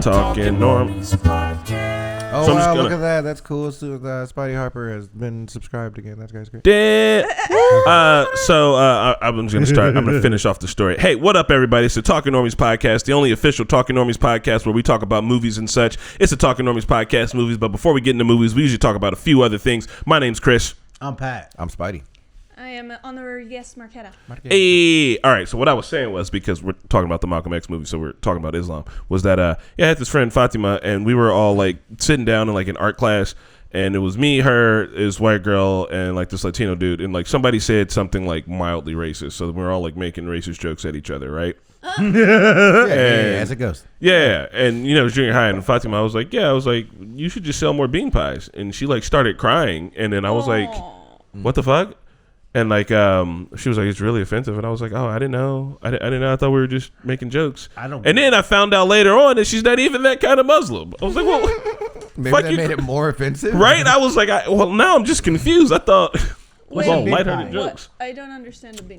Talking Normies. Oh, So wow, look at that. That's cool. So, Spidey Harper has been subscribed again. That's guy's great. I'm just going to start. I'm going to finish off the story. Hey, what up, everybody? It's the Talking Normies Podcast, the only official Talking Normies podcast where we talk about movies and such. It's the Talking Normies Podcast movies, but before we get into movies, we usually talk about a few other things. My name's Chris. I'm Pat. I'm Spidey. I am honorary guest Marquetta. Hey, all right. So what I was saying was, because we're talking about the Malcolm X movie, so we're talking about Islam, was that I had this friend Fatima, and we were all like sitting down in like an art class, and it was me, her, this white girl, and like this Latino dude, and like somebody said something like mildly racist, so we were all like making racist jokes at each other, right? Yeah, as it goes. Yeah, and it was junior high, and Fatima, I was like, you should just sell more bean pies, and she like started crying, and then I was like, what the fuck? And like, she was like, it's really offensive. And I was like, oh, I didn't know. I didn't know. I thought we were just making jokes. And then I found out later on that she's not even that kind of Muslim. I was like, well, maybe that made it more offensive. Right? I was like, well, now I'm just confused. I thought it was all lighthearted jokes. I don't understand the bean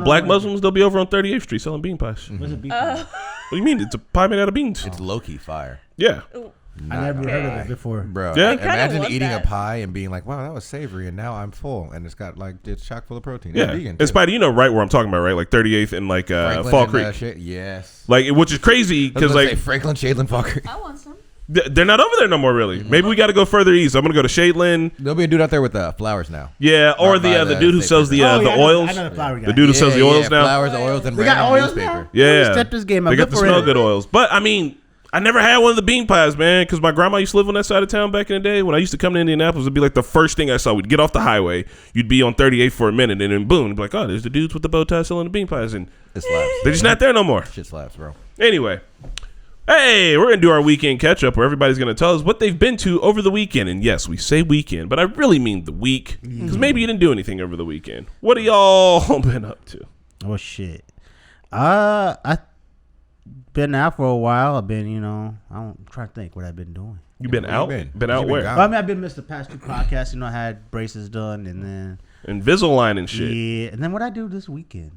Black Muslims, they'll be over on 38th Street selling bean pies. Mm-hmm. What's a bean pie? What do you mean? It's a pie made out of beans. It's low-key fire. Yeah. Ooh. I never heard of it before. Bro, Yeah. imagine eating that. a pie and being like, wow, that was savory, and now I'm full, and it's got like, it's chock full of protein. Yeah. Vegan, And Spidey, you know right where I'm talking about, right? Like 38th and like Fall Creek. Shit. Yes. Like, which is crazy because like Franklin, Shadeland, Fall Creek. I want some. they're not over there no more, really. Maybe we got to go further east. I'm gonna go to Shadeland. There'll be a dude out there with flowers now. Yeah, or Right by the the dude who sells the oils. I know the flower guy. The dude who sells the oils now. Flowers, oils, and They got random oils newspaper. now? Yeah, Step this game up. they got Good the for smell him. good oils. But I mean, I never had one of the bean pies, man, because my grandma used to live on that side of town back in the day. When I used to come to Indianapolis, it'd be like the first thing I saw. We'd get off the highway, you'd be on 38 for a minute, and then boom, it'd be like, oh, there's the dudes with the bow tie selling the bean pies, and It slaps. they're just not there no more. Shit slaps, bro. Anyway, hey, we're gonna do our weekend catch up where everybody's gonna tell us what they've been to over the weekend. And yes, we say weekend, but I really mean the week, because maybe you didn't do anything over the weekend. What have y'all been up to? Oh shit. I've been out for a while. I've been, I'm trying to think what I've been doing. You been Where you out? been? Been out You been where? gone? Well, I mean, I've been missed the past 2 podcasts. I had braces done, and then Invisalign and shit. yeah, and then what I do this weekend.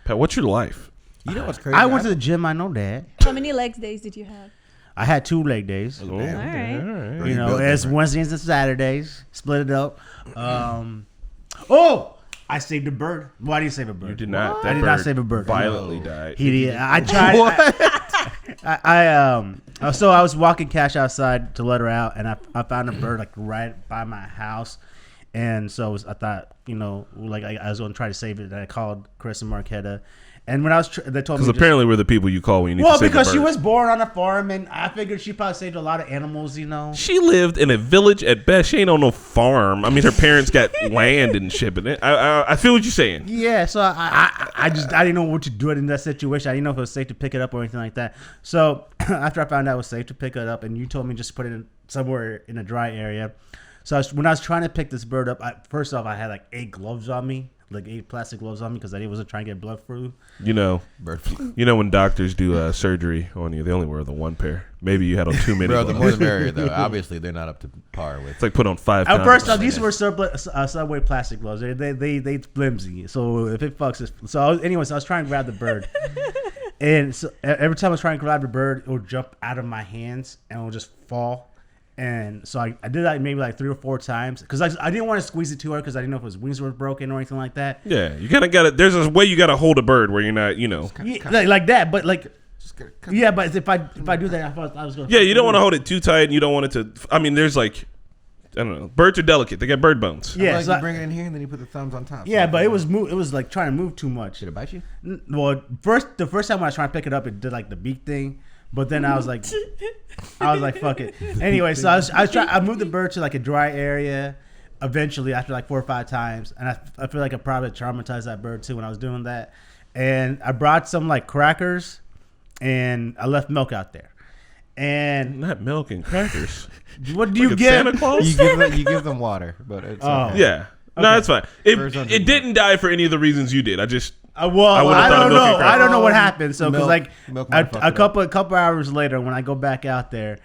Pat, what's your life? You know what's crazy? I went to the gym. I know that. How many legs days did you have? I had 2 leg days. Oh, All right. all right. You built It's different. Wednesdays and Saturdays. Split it up. Oh, I saved a bird. Why did you save a bird? You did not. I That did not bird save a bird. Violently died. He did. I tried. So I was walking Cash outside to let her out, and I found a bird like right by my house, and so I thought, I was going to try to save it. And I called Chris and Marquetta, and when I was, they told me Because apparently we're the people you call when you need well, to save because a she bird. was born on a farm, and I figured she probably saved a lot of animals. She lived in a village at best. She ain't on no farm. I mean, her parents got land and shit. But I feel what you're saying. Yeah, so I didn't know what to do in that situation. I didn't know if it was safe to pick it up or anything like that. So after I found out it was safe to pick it up, and you told me just put it in somewhere in a dry area. So when I was trying to pick this bird up, first off, I had like 8 gloves on me, like 8 plastic gloves on me, because I wasn't trying to get blood through. Bird flu. When doctors do surgery on you, they only wear the 1 pair. Maybe you had on too many. Bro, the gloves. more the merrier, though. Obviously, they're not up to par with. It's like put on 5 At pounds. first off, these were Subway plastic gloves. They flimsy. So if it fucks, I was trying to grab the bird, and so every time I was trying to grab the bird, it would jump out of my hands and it would just fall. And so I did that maybe like 3 or 4 times because I didn't want to squeeze it too hard because I didn't know if his wings were broken or anything like that. Yeah, you kind of got to. There's a way you got to hold a bird where you're not, like that. But like, yeah. But if I do that, I thought I was going. Yeah, you don't want to hold it too tight, and you don't want it to. I mean, there's like, I don't know. Birds are delicate. They got bird bones. Yeah, Like so you bring it in here and then you put the thumbs on top. yeah, but it was like trying to move too much. Did it bite you? Well, the first time when I was trying to pick it up, it did like the beak thing. But then I was like, fuck it. Anyway, so I moved the bird to like a dry area. Eventually, after like 4 or 5 times, and I feel like I probably traumatized that bird too when I was doing that. And I brought some like crackers, and I left milk out there. And Not milk and crackers. what do Like you a get? Santa Claus? You give them water, but it's Oh. okay. Yeah. No, that's fine. Birds don't It do didn't die for any of the reasons you did. I just. Well, would've I thought don't milk and know. crackers. I don't know what happened. So, because Milk like might fuck a it up. couple hours later, when I go back out there,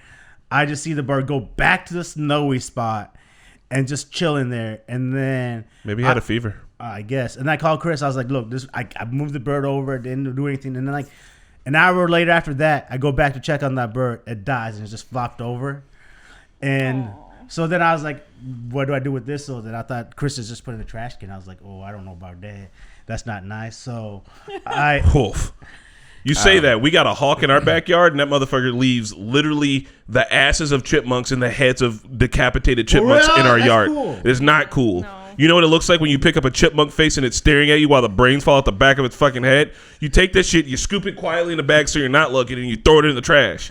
I just see the bird go back to the snowy spot and just chilling there. And then Maybe he had a fever. I guess. And I called Chris. I was like, look, I moved the bird over. Didn't do anything. And then An hour later after that, I go back to check on that bird. It dies and it's just flopped over. And so then I was like, what do I do with this? So then I thought Chris is just put in the trash can. I was like, oh, I don't know about that. That's not nice. So Oof. You say that. We got a hawk in our backyard, and that motherfucker leaves literally the asses of chipmunks and the heads of decapitated chipmunks in our yard. Cool. It's not cool. No. You know what it looks like when you pick up a chipmunk face and it's staring at you while the brains fall out the back of its fucking head? You take this shit, you scoop it quietly in the bag so you're not looking, and you throw it in the trash.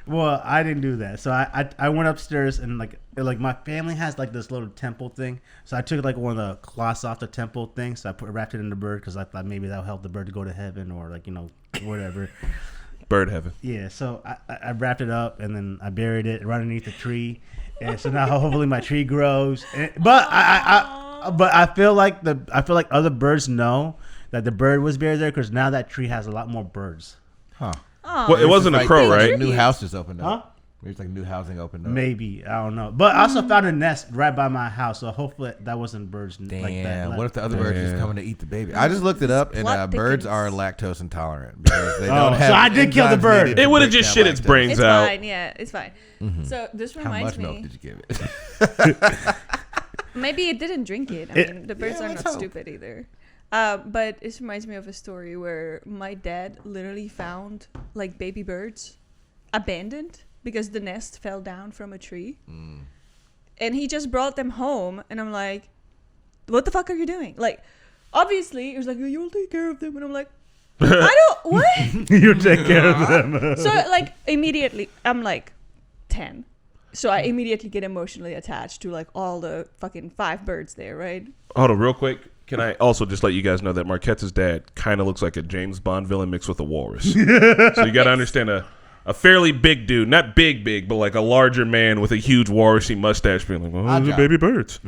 Well, I didn't do that. So I went upstairs and like my family has like this little temple thing. So I took like one of the cloths off the temple thing. So I wrapped it in the bird because I thought maybe that'll help the bird to go to heaven or like, you know, whatever. Bird heaven. Yeah. So I wrapped it up and then I buried it right underneath the tree. And so now hopefully my tree grows. But I feel like other birds know that the bird was buried there because now that tree has a lot more birds. Huh. Well, it wasn't a crow, right? New house just opened up. Huh? Maybe it's like new housing opened up. Maybe, I don't know. But I also found a nest right by my house, so hopefully that wasn't birds Damn. like that. What if the other birds just coming to eat the baby? I just looked it up, and Plot birds thickens. are lactose intolerant because they don't have. So I did kill the enzymes bird. needed to It would have break just down shit its lactose. brains It's out. fine. Yeah, it's fine. So this How reminds much milk me. did you give it? Maybe it didn't drink it. I mean, the birds yeah, are let's not hope. stupid either. But this reminds me of a story where my dad literally found like baby birds abandoned because the nest fell down from a tree. And he just brought them home. And I'm like, what the fuck are you doing? Like, obviously, he was like, you'll take care of them. And I'm like, I don't, what? You take care of them. So, like, immediately, I'm like 10. So I immediately get emotionally attached to like all the fucking 5 birds there, right? Hold on, real quick. Can I also just let you guys know that Marquette's dad kind of looks like a James Bond villain mixed with a walrus. So you got to understand a fairly big dude, not big, but like a larger man with a huge walrusy mustache being like, oh, Odd those are job. baby birds.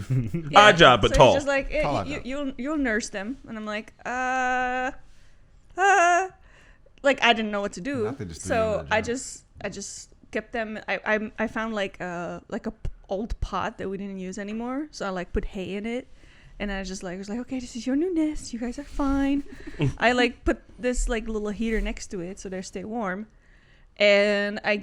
Yeah. Odd job, but so tall. He's just like, Tall you'll nurse them. And I'm like, like I didn't know what to do. Nothing, just So threw I you in the just kept them. I found like a old pot that we didn't use anymore. So I like put hay in it. And I just like was like, okay, this is your new nest. You guys are fine. I like put this like little heater next to it so they stay warm. And I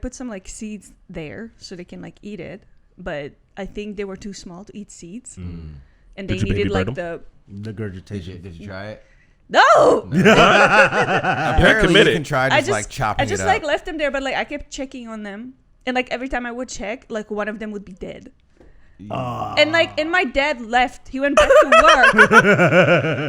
put some like seeds there so they can like eat it. But I think they were too small to eat seeds. And they Did you baby needed like bird the Regurgitation. Did you try it? no. Apparently, committed. you can try just like chopping I just it like up. left them there, but like I kept checking on them. And like every time I would check, like one of them would be dead. And like, and my dad left. He went back to work.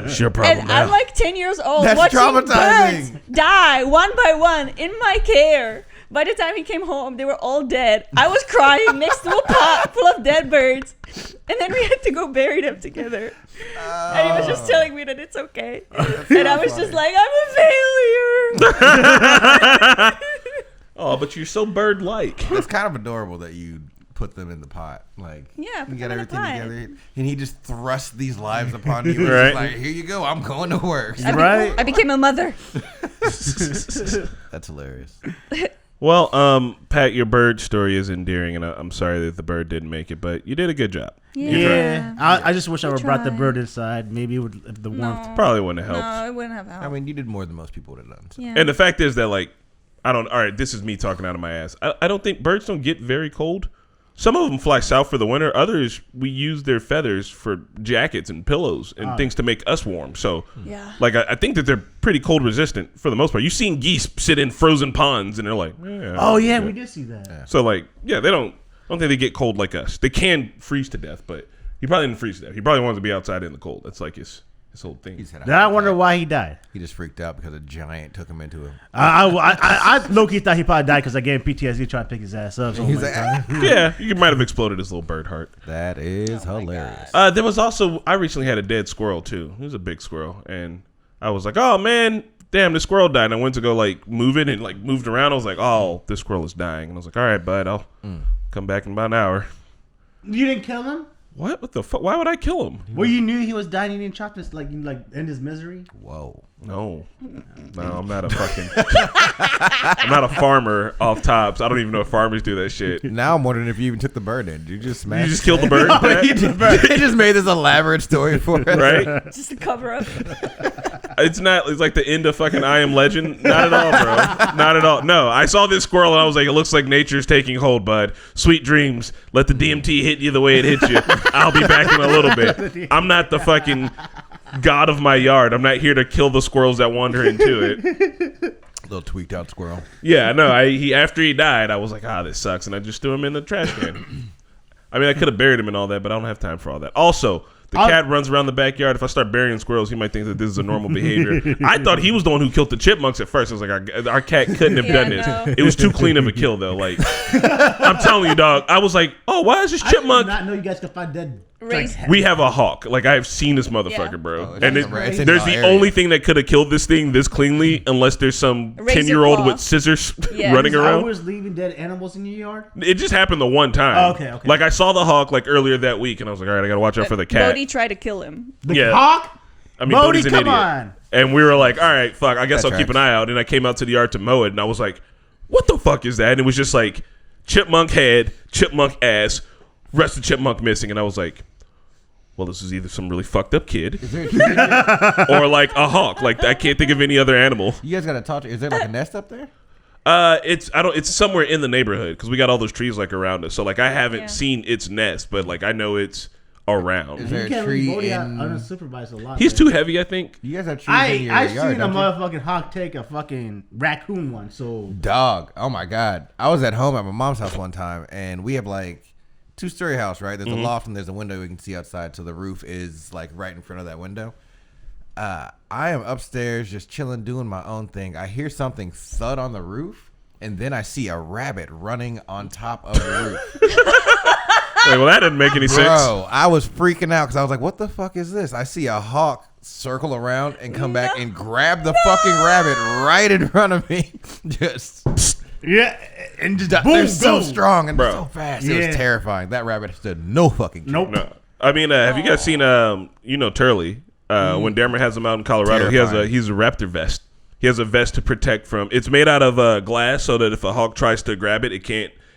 It's your problem And now. I'm like 10 years old That's watching traumatizing. birds die one by one in my care. By the time he came home, they were all dead. I was crying next to a pot full of dead birds. And then we had to go bury them together. And he was just telling me that it's okay. And I was just like, I'm a failure. Oh, but you're so bird-like. It's kind of adorable that you put them in the pot. Like, Yeah, you put got them in the everything pot. together, and he just thrusts these lives upon you. And Right. He's like, here you go. I'm going to work. Right? I became a mother. That's hilarious. Well, Pat, your bird story is endearing, and I'm sorry that the bird didn't make it, but you did a good job. Yeah. I just wish I We would have brought the tried. bird inside. Maybe it would, if the warmth. No. Probably wouldn't have helped. No, it wouldn't have helped. I mean, you did more than most people would have done. So. yeah. And the fact is that, like, all right, this is me talking out of my ass. I don't think birds don't get very cold. Some of them fly south for the winter. Others, we use their feathers for jackets and pillows and things to make us warm. So, Yeah. like, I think that they're pretty cold resistant for the most part. You've seen geese sit in frozen ponds and they're like, yeah. Oh, yeah, we did see that. So, like, yeah, I don't think they get cold like us. They can freeze to death, but he probably didn't freeze to death. He probably wanted to be outside in the cold. That's like his whole thing. He's had a Then I heart wonder attack. why he died. He just freaked out because a giant took him into him. I low-key thought he probably died because I gave him PTSD trying to pick his ass up. So He's I'm like, like, "Ah." Yeah, you might have exploded his little bird heart. That is hilarious. There was also, I recently had a dead squirrel too. It was a big squirrel, and I was like, oh man, damn, the squirrel died. And I went to go like move it and like moved around. I was like, oh, this squirrel is dying. And I was like, all right, bud, I'll come back in about an hour. you didn't kill him? What the fuck? Why would I kill him? Well, you knew he was dying. You didn't chop this, like end his misery. Whoa. No, I'm not a fucking, I'm not a farmer off tops. I don't even know if farmers do that shit. You Now I'm wondering if you even took the bird in. Did you just smash just killed the bird, Pat? He just made this elaborate story for us. Right? Just to cover up. It's not. It's like the end of fucking I Am Legend. Not at all, bro. Not at all. No, I saw this squirrel and I was like, it looks like nature's taking hold, bud. Sweet dreams. Let the DMT hit you the way it hits you. I'll be back in a little bit. I'm not the fucking god of my yard. I'm not here to kill the squirrels that wander into it. Little tweaked out squirrel. Yeah, no. After he died, I was like, this sucks, and I just threw him in the trash can. I mean, I could have buried him and all that, but I don't have time for all that. Also, the cat runs around the backyard. If I start burying squirrels, he might think that this is a normal behavior. I thought he was the one who killed the chipmunks at first. I was like, our cat couldn't have done this. No. It was too clean of a kill, though. Like, I'm telling you, dog. I was like, why is this chipmunk? I did not know you guys could find dead. We have a hawk. Like, I've seen this motherfucker, bro. Oh, And there's the only thing that could have killed this thing this cleanly, unless there's some 10-year-old with scissors running around. Always leaving dead animals in your yard. It just happened the one time. Oh, okay. Like, I saw the hawk like earlier that week, and I was like, all right, I gotta watch out for the cat. Bodhi tried to kill him. The hawk? I mean, Bodhi, Bodhi's an come idiot. on. And we were like, all right, fuck, I guess That I'll keep an tracks. eye out. And I came out to the yard to mow it, and I was like, what the fuck is that? And it was just like chipmunk head, chipmunk ass, rest of chipmunk missing. And I was like, well, this is either some really fucked up kid or like a hawk. Like, I can't think of any other animal. You guys gotta talk to. Is there like a nest up there? It's somewhere in the neighborhood because we got all those trees like around us. So like I haven't seen its nest, but like I know it's around. Is there You a can't tree leave Bodhi out in? unsupervised a lot. He's man. too heavy, I think. You guys have trees in your I've yard, seen a don't you? motherfucking hawk take a fucking raccoon one. So Dog. Oh my god. I was at home at my mom's house one time, and we have like 2-story house, right? There's a loft and there's a window we can see outside, so the roof is like right in front of that window. I am upstairs just chilling, doing my own thing. I hear something thud on the roof, and then I see a rabbit running on top of the roof. Like, well, that didn't make any sense. Bro, I was freaking out because I was like, what the fuck is this? I see a hawk circle around and come back and grab the fucking rabbit right in front of me. Just and just boom, they're so boom. strong and Bro. so fast. It Yeah. was terrifying. That rabbit stood no fucking chance. Nope. No. I mean, have you guys seen Turley? When Dermer has him out in Colorado, Terrifying. he's a raptor vest. He has a vest to protect from. It's made out of glass, so that if a hawk tries to grab it,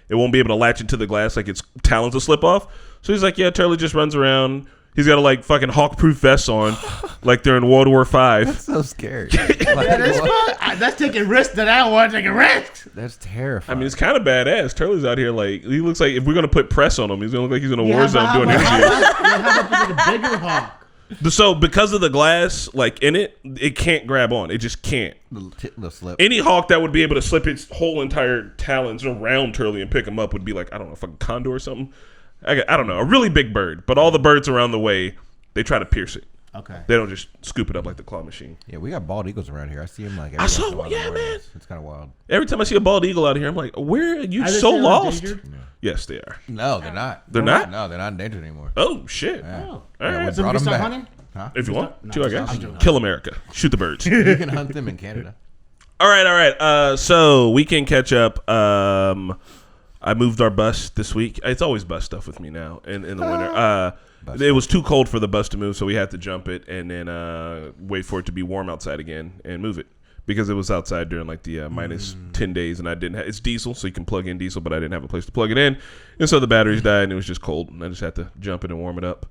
it won't be able to latch into the glass, like its talons will slip off. So he's like, yeah, Turley just runs around. He's got a like fucking hawk-proof vest on, like they're in World War V. That's so scary. That's taking risks that I don't want to take a risk. That's terrifying. I mean, it's kind of badass. Turley's out here like he looks like if we're gonna put press on him, he's gonna look like he's in a war zone doing interviews. How about a bigger hawk? So because of the glass, like in it, it can't grab on. It just can't. little slip. Any hawk that would be able to slip its whole entire talons around Turley and pick him up would be like, I don't know, a fucking condor or something. I don't know, a really big bird. But all the birds around the way, they try to pierce it. Okay. They don't just scoop it up like the claw machine. Yeah, we got bald eagles around here. I see them like. I saw every once one, in a yeah, while in the man. mornings. It's kind of wild. Every time I see a bald eagle out here, I'm like, where are you Are they so still lost? endangered? Yes, they are. No, they're not. They're not? No, they're not endangered anymore. Oh, shit. Yeah. Oh. All Yeah, right. we So we brought can them start back. hunting? Huh? If you want No, to, I guess. I'm joking. Kill America. Shoot the birds. You can hunt them in Canada. All right. So we can catch up. I moved our bus this week. It's always bus stuff with me now in the winter. It was too cold for the bus to move, so we had to jump it and then wait for it to be warm outside again and move it because it was outside during like the minus 10 days and I didn't have, it's diesel, so you can plug in diesel, but I didn't have a place to plug it in. And so the batteries died and it was just cold and I just had to jump it and warm it up.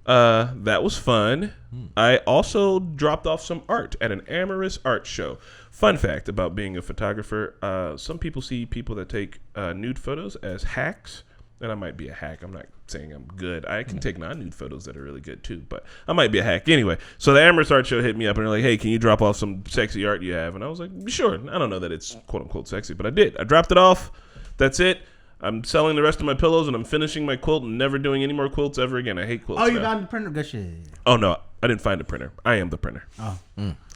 That was fun. I also dropped off some art at an amorous art show. Fun fact about being a photographer, some people see people that take nude photos as hacks, and I might be a hack. I'm not saying I'm good. I can take non-nude photos that are really good too, but I might be a hack. Anyway, so the amorous art show hit me up and they're like, hey, can you drop off some sexy art you have? And I was like, sure. I don't know that it's quote-unquote sexy, but I did. I dropped it off. That's it. I'm selling the rest of my pillows and I'm finishing my quilt and never doing any more quilts ever again. I hate quilts. Oh, you now. got the printer? Good shit. Oh, no. I didn't find a printer. I am the printer. Oh.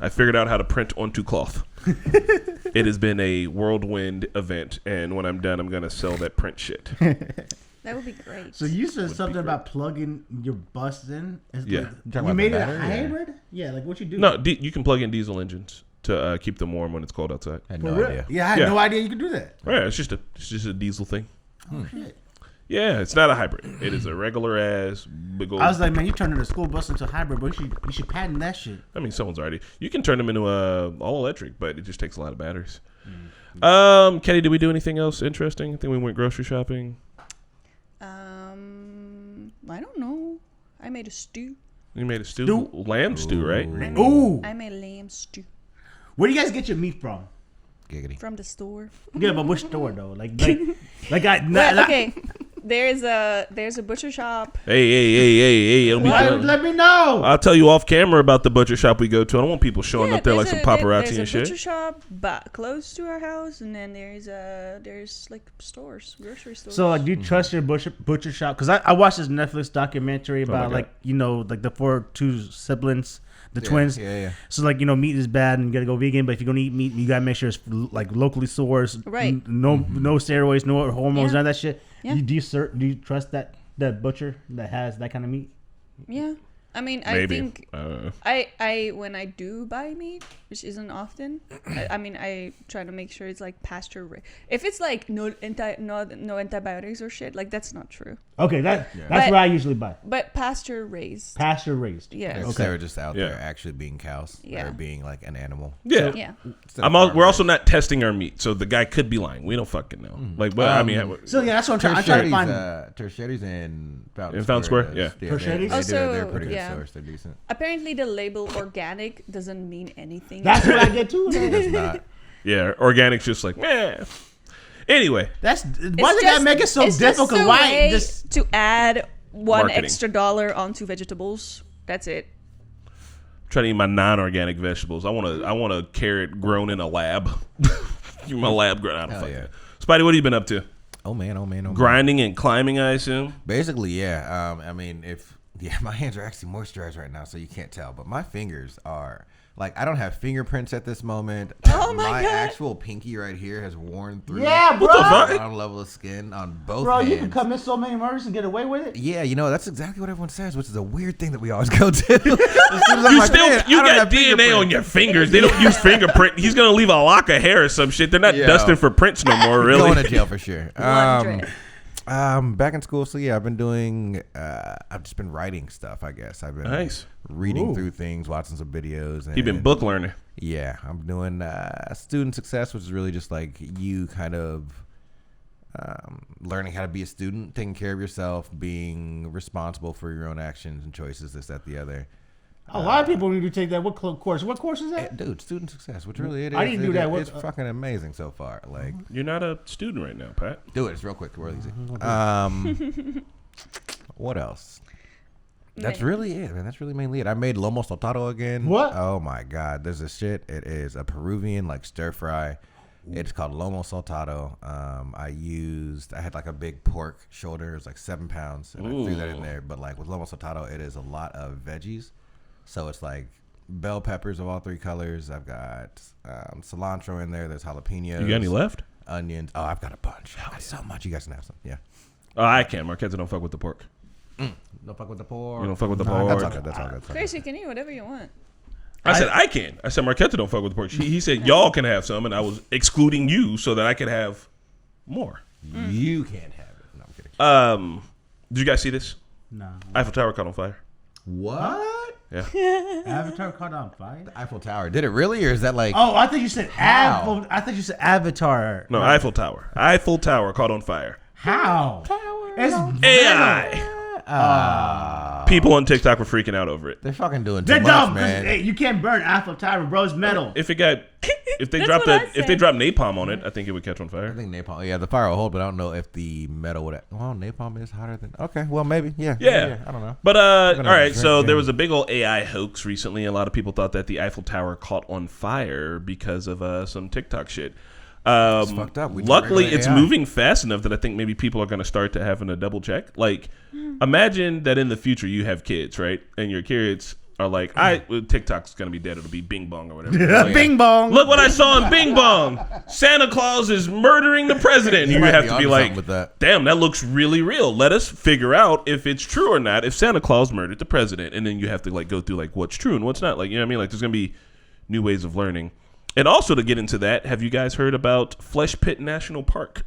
I figured out how to print onto cloth. It has been a whirlwind event, and when I'm done, I'm going to sell that print shit. That would be great. So you said something great. about plugging your bus in? Yeah. Like, Talking you about made the it a battery, yeah. hybrid? Yeah, like what you do? No, you can plug in diesel engines to keep them warm when it's cold outside. I had For no real? idea. Yeah, I had Yeah. no idea you could do that. Right, it's just a diesel thing. Oh, shit. Yeah, it's not a hybrid. It is a regular ass big old. I was like, man, you turning the school bus into a hybrid, but you should patent that shit. I mean, someone's already. You can turn them into all electric, but it just takes a lot of batteries. Kenny, did we do anything else interesting? I think we went grocery shopping. I don't know. I made a stew. You made a stew? Lamb stew, right? Ooh. I made lamb stew Where do you guys get your meat from? Giggity. from the store. Yeah, but which store though? Like Well, okay. There's a butcher shop. Hey. It'll be done. Let me know. I'll tell you off camera about the butcher shop we go to. I don't want people showing up there like some paparazzi there's and a shit. butcher shop close to our house, and then there's like stores, grocery stores. So like, do you trust your butcher shop? Because I watched this Netflix documentary about God. like the two siblings, the twins. Yeah. So like, meat is bad and you gotta go vegan, but if you're gonna eat meat, you gotta make sure it's like locally sourced. Right. No steroids, no hormones, none of that shit. Yeah. Do you trust that butcher that has that kind of meat? Yeah. I mean, Maybe. I think I when I do buy meat, which isn't often, I try to make sure it's like pasture raised. If it's like no antibiotics or shit, like that's not true. Okay, that's But- what I usually buy. But pasture raised. Pasture raised. Yeah. Okay. They're just out there Yeah. actually being cows. Yeah. Or being like an animal. Yeah. Yeah. We're also not testing our meat, so the guy could be lying. We don't fucking know. Like, but I mean, So yeah, that's what I'm trying to find. Tertiary's in Fountain In Fountain Square? Yeah. Tertiary's? They're Also, pretty good yeah. source. They're decent. Apparently, the label organic doesn't mean anything. That's what I get too. It's not. yeah, organic's just like, meh. Anyway, That's why they gotta make it so it's difficult. Just a Why way just to add one Marketing. extra dollar onto vegetables? That's it. trying to eat my non-organic vegetables. I want a carrot grown in a lab. My lab grown. I don't Hell fucking yeah. know. Spidey, what have you been up to? Oh man. Grinding and climbing, I assume. Basically, yeah. I mean, my hands are actually moisturized right now, so you can't tell. But my fingers are like, I don't have fingerprints at this moment. Oh my God. actual pinky right here has worn through. Yeah, bro. What the fuck? On level of skin on both bro, hands. you can commit so many murders and get away with it. Yeah, that's exactly what everyone says, which is a weird thing that we always go to. As soon as I'm like, "Man, I You don't got have DNA fingerprints." on your fingers. They don't use fingerprint. He's gonna leave a lock of hair or some shit. They're not Yo. dusting for prints no more. Really. Going to jail for sure. Laundry. Back in school, so yeah, I've been doing. I've just been writing stuff. I guess I've been Nice. reading through things, watching some videos. And, You've been book learning. Yeah, I'm doing student success, which is really just like you kind of learning how to be a student, taking care of yourself, being responsible for your own actions and choices. This, that, the other. A lot of people need to take that. What course? What course is that? Dude, student success, which really it is. I didn't do that. It's fucking amazing so far. Like, You're not a student right now, Pat. do it. It's real quick, real easy. What else? That's really it, man. That's really mainly it. I made lomo saltado again. What? Oh my god, there's this shit. It is a Peruvian like stir fry. It's called lomo saltado. I had like a big pork shoulder. It was like 7 pounds, and I threw that in there. But like with lomo saltado, it is a lot of veggies. So it's like bell peppers of all 3 colors. I've got cilantro in there. There's jalapenos. You got any left? Onions. Oh, I've got a bunch. I got so much. You guys can have some. Yeah. Oh, I can't. Marquette don't fuck with the pork. Don't fuck with the pork. You don't fuck with the Nah, pork. That's all good. That's all good. Chris, you can eat whatever you want. I said I can. I said Marquette don't fuck with the pork. He said y'all can have some, and I was excluding you so that I could have more. You can't have it. No, I'm kidding. Did you guys see this? No. Eiffel Tower caught on fire. What? Yeah. Avatar caught on fire. The Eiffel Tower. Did it really, or is that like? Oh, I thought you said How? I thought you said Avatar. No, Eiffel Tower. Eiffel Tower caught on fire. How? It's AI. People on TikTok were freaking out over it. They're fucking doing too They're much, dumb. man. Hey, you can't burn Eiffel Tower, bro. It's metal. If they That's dropped what I if they said. dropped napalm on it, I think it would catch on I fire. think napalm. Yeah, the fire will hold, but I don't know if the metal would. Well, napalm is hotter than. Okay, well maybe. Yeah. I don't know. But all gonna right. drink So there it. was a big old AI hoax recently. A lot of people thought that the Eiffel Tower caught on fire because of some TikTok shit. fucked up. We do Luckily, regular it's AI. moving fast enough that I think maybe people are going to start to having to double check. Like, imagine that in the future you have kids, right? And your kids are like, TikTok's going to be dead. It'll be Bing Bong or whatever. Bing bong. Look what I saw in Bing Bong. Santa Claus is murdering the president. And you might have be to be onto like, something with that. damn, that looks really real. Let us figure out if it's true or not, if Santa Claus murdered the president. And then you have to like go through like what's true and what's not. Like, you know what I mean? Like there's going to be new ways of learning. And also to get into that, have you guys heard about Flesh Pit National Park?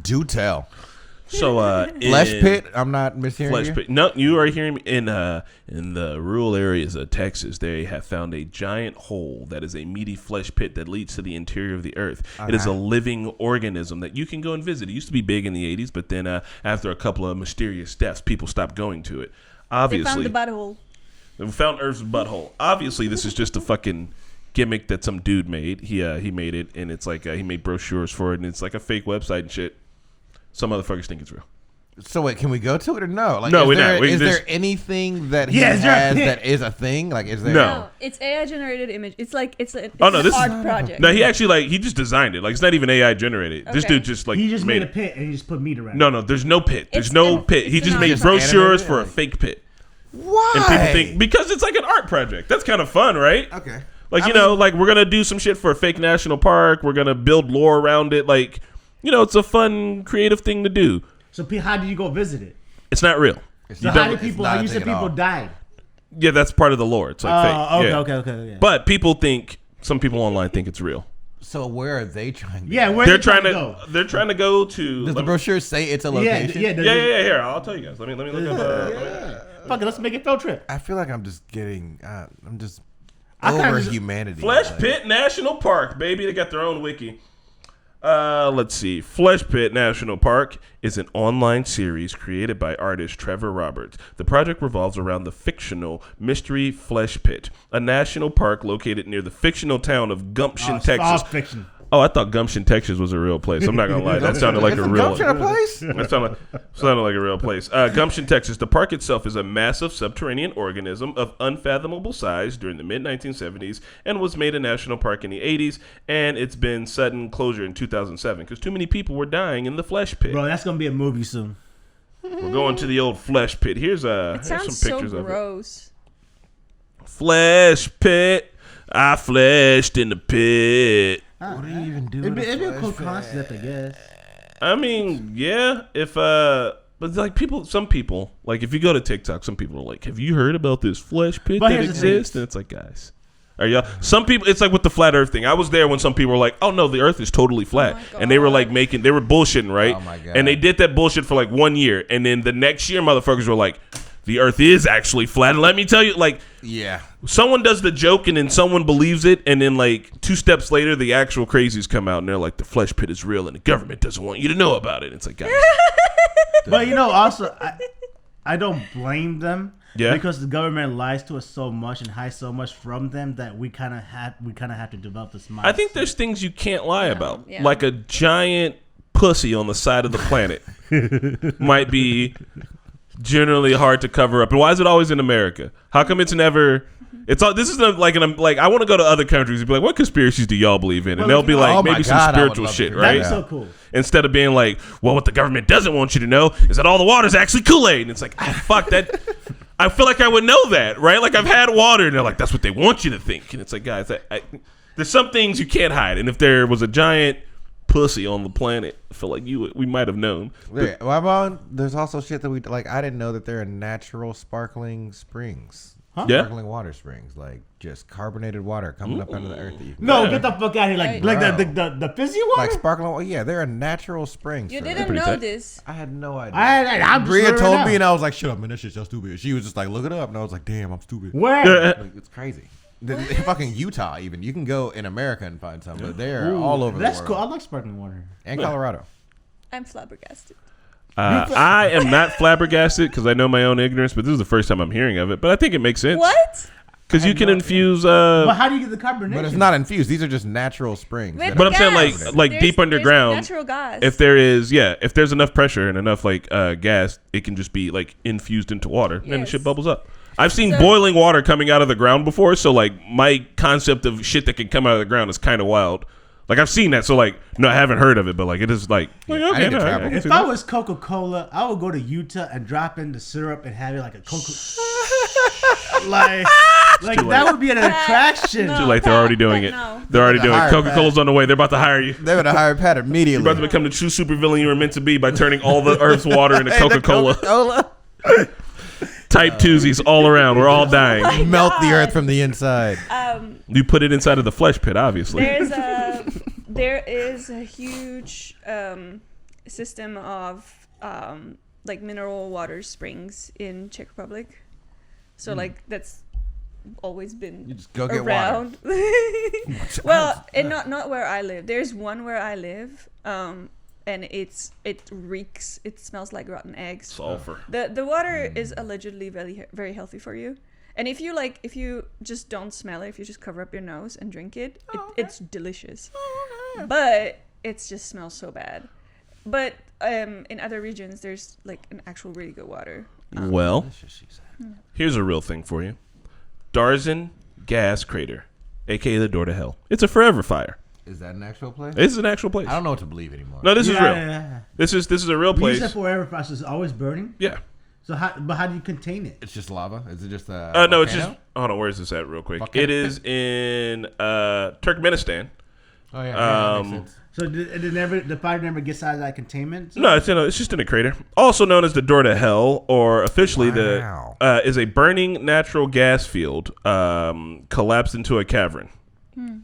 Do tell. So Flesh pit. I'm not mishearing Flesh you. Pit. No, you are hearing me. In the rural areas of Texas, they have found a giant hole that is a meaty flesh pit that leads to the interior of the earth. It is a living organism that you can go and visit. It used to be big in the 80s, but then after a couple of mysterious deaths, people stopped going to it. Obviously, They found the butthole. We found Earth's butthole. Obviously, this is just a fucking gimmick that some dude made. He made it, and it's like he made brochures for it, and it's like a fake website and shit. Some motherfuckers think it's real. So wait, can we go to it or no? Like, No, we're there, not. Is there anything that he has that is a thing? Like, is there? No. It's AI generated image. It's like it's an this art project. No, he actually he just designed it. Like it's not even AI generated. This Okay. dude just He just made a it. pit and he just put meat around. No, there's no pit. There's It's no an- pit. He it's just an made art brochures project. for a fake pit. Why? And people think because it's like an art project. That's kind of fun, right? Okay. Like like we're gonna do some shit for a fake national park. We're gonna build lore around it. Like it's a fun, creative thing to do. So how did you go visit it? It's not real. So how did people? You said people died. Yeah, that's part of the lore. It's like fake. Okay, Yeah. okay. Yeah. But some people online think it's real. So where are they trying to Yeah, go? where They're they trying to go? They're trying to go to. Does the brochure say it's a location? Yeah. Yeah. Here, I'll tell you guys. Let me look up. Fuck it, let's make a field trip. I feel like I'm just getting. I'm just I kinda over just- humanity. Flesh like, Pit National Park, baby. They got their own wiki. Let's see. Flesh Pit National Park is an online series created by artist Trevor Roberts. The project revolves around the fictional Mystery Flesh Pit, a national park located near the fictional town of Gumption, Texas. Fiction. Oh, I thought Gumption, Texas was a real place. I'm not gonna lie, that sounded like a Isn't real. Gumption a place? That sounded like a real place. Gumption, Texas. The park itself is a massive subterranean organism of unfathomable size during the mid-1970s and was made a national park in the 80s, and it's been sudden closure in 2007 because too many people were dying in the flesh pit. Bro, that's gonna be a movie soon. We're going to the old flesh pit. Here's It some sounds so pictures of it. gross. Flesh pit. I fleshed in the pit. What do you even do? It'd be in a cool Flesh Pit? concept, I guess. I mean, yeah, but like some people, like if you go to TikTok, some people are like, "Have you heard about this flesh pit But that here's the thing. exists?" And it's like, guys, are y'all? Some people, it's like with the flat Earth thing. I was there when some people were like, "Oh no, the Earth is totally flat," my and they were God. like they were bullshitting, right? Oh my God. And they did that bullshit for like 1 year, and then the next year, motherfuckers were like, "The Earth is actually flat." And let me tell you, like. Yeah. Someone does the joke and then someone believes it, and then like 2 steps later, the actual crazies come out and they're like, "The flesh pit is real, and the government doesn't want you to know about it." It's like, guys, But also, I don't blame them. Yeah. Because the government lies to us so much and hides so much from them that we kind of have to develop this mindset. I think there's things you can't lie about, yeah. like a giant pussy on the side of the planet might be generally hard to cover up. And why is it always in America? How come it's never? It's all. This is like I want to go to other countries and be like, "What conspiracies do y'all believe in?" And they'll be like, oh my maybe some God, I would spiritual love shit, to hear right? That'd be so cool. Instead of being like, "Well, what the government doesn't want you to know is that all the water's actually Kool-Aid." And it's like, fuck that. I feel like I would know that, right? Like I've had water, and they're like, "That's what they want you to think." And it's like, guys, there's some things you can't hide. And if there was a giant pussy on the planet, I feel like we might have known. Wait, well, about, there's also shit that we like. I didn't know that there are natural sparkling springs. Yeah. Sparkling water springs, like just carbonated water coming up out of the earth. That you can No, Yeah. get the fuck out of here! Right. Like Bro. the fizzy water. like sparkling water. Yeah, there are natural springs. You for didn't that. know tight. this. I had no idea. I'm just Bria learning told now. me, and I was like, "Shut up, man! That shit's so stupid." She was just like, "Look it up," and I was like, "Damn, I'm stupid." Where? Like, it's crazy. Fucking Utah, even you can go in America and find some, but they're Ooh, all over That's the cool. I world. like sparkling water. And Colorado. I'm flabbergasted. I am not flabbergasted because I know my own ignorance, but this is the first time I'm hearing of it. But I think it makes sense. What? Because you have can no infuse. But how do you get the carbonation? But it's not infused. These are just natural springs. With But I'm saying, gas. like There's- deep underground, there's natural gas. if there's enough pressure and enough like gas, it can just be like infused into water, and the Yes. shit bubbles up. I've seen So- boiling water coming out of the ground before, so like my concept of shit that can come out of the ground is kind of wild. Like I've seen that, so like no, I haven't heard of it, but like it is like I need to travel. can If see I that. was Coca-Cola, I would go to Utah and drop in the syrup and have it like a Coca. like that would be an attraction. no. Too late, they're already doing it. No. They're already doing it. hire Coca-Cola's on the way. They're about to hire you. They would have hired Pat immediately. You're about to become the true supervillain you were meant to be by turning all the Earth's water into Coca-Cola. Type twosies all around. We're all dying. Melt the earth from the inside. You put it inside of the flesh pit, obviously. There is a huge system of like mineral water springs in Czech Republic. So like that's always been You just go get around. Well, and not where I live. There's one where I live, and and it reeks. It smells like rotten eggs. Sulfur. The water is allegedly very very healthy for you. And if you just don't smell it, if you just cover up your nose and drink it, it's delicious. But it just smells so bad. But in other regions, there's like an actual really good water. Well, here's a real thing for you. Darzin Gas Crater, a.k.a. the door to hell. It's a forever fire. Is that an actual place? This is an actual place. I don't know what to believe anymore. No, this is real. Yeah. This is a real place. You said forever fire, is always burning? Yeah. So how do you contain it? It's just lava? Is it just a No, volcano? it's just... Hold on, where is this at real quick? Volcano? It is in Turkmenistan. Oh, yeah. That makes sense. So the fire never gets out of that containment zone? No, it's just in a crater. Also known as the door to hell, or officially is a burning natural gas field collapsed into a cavern.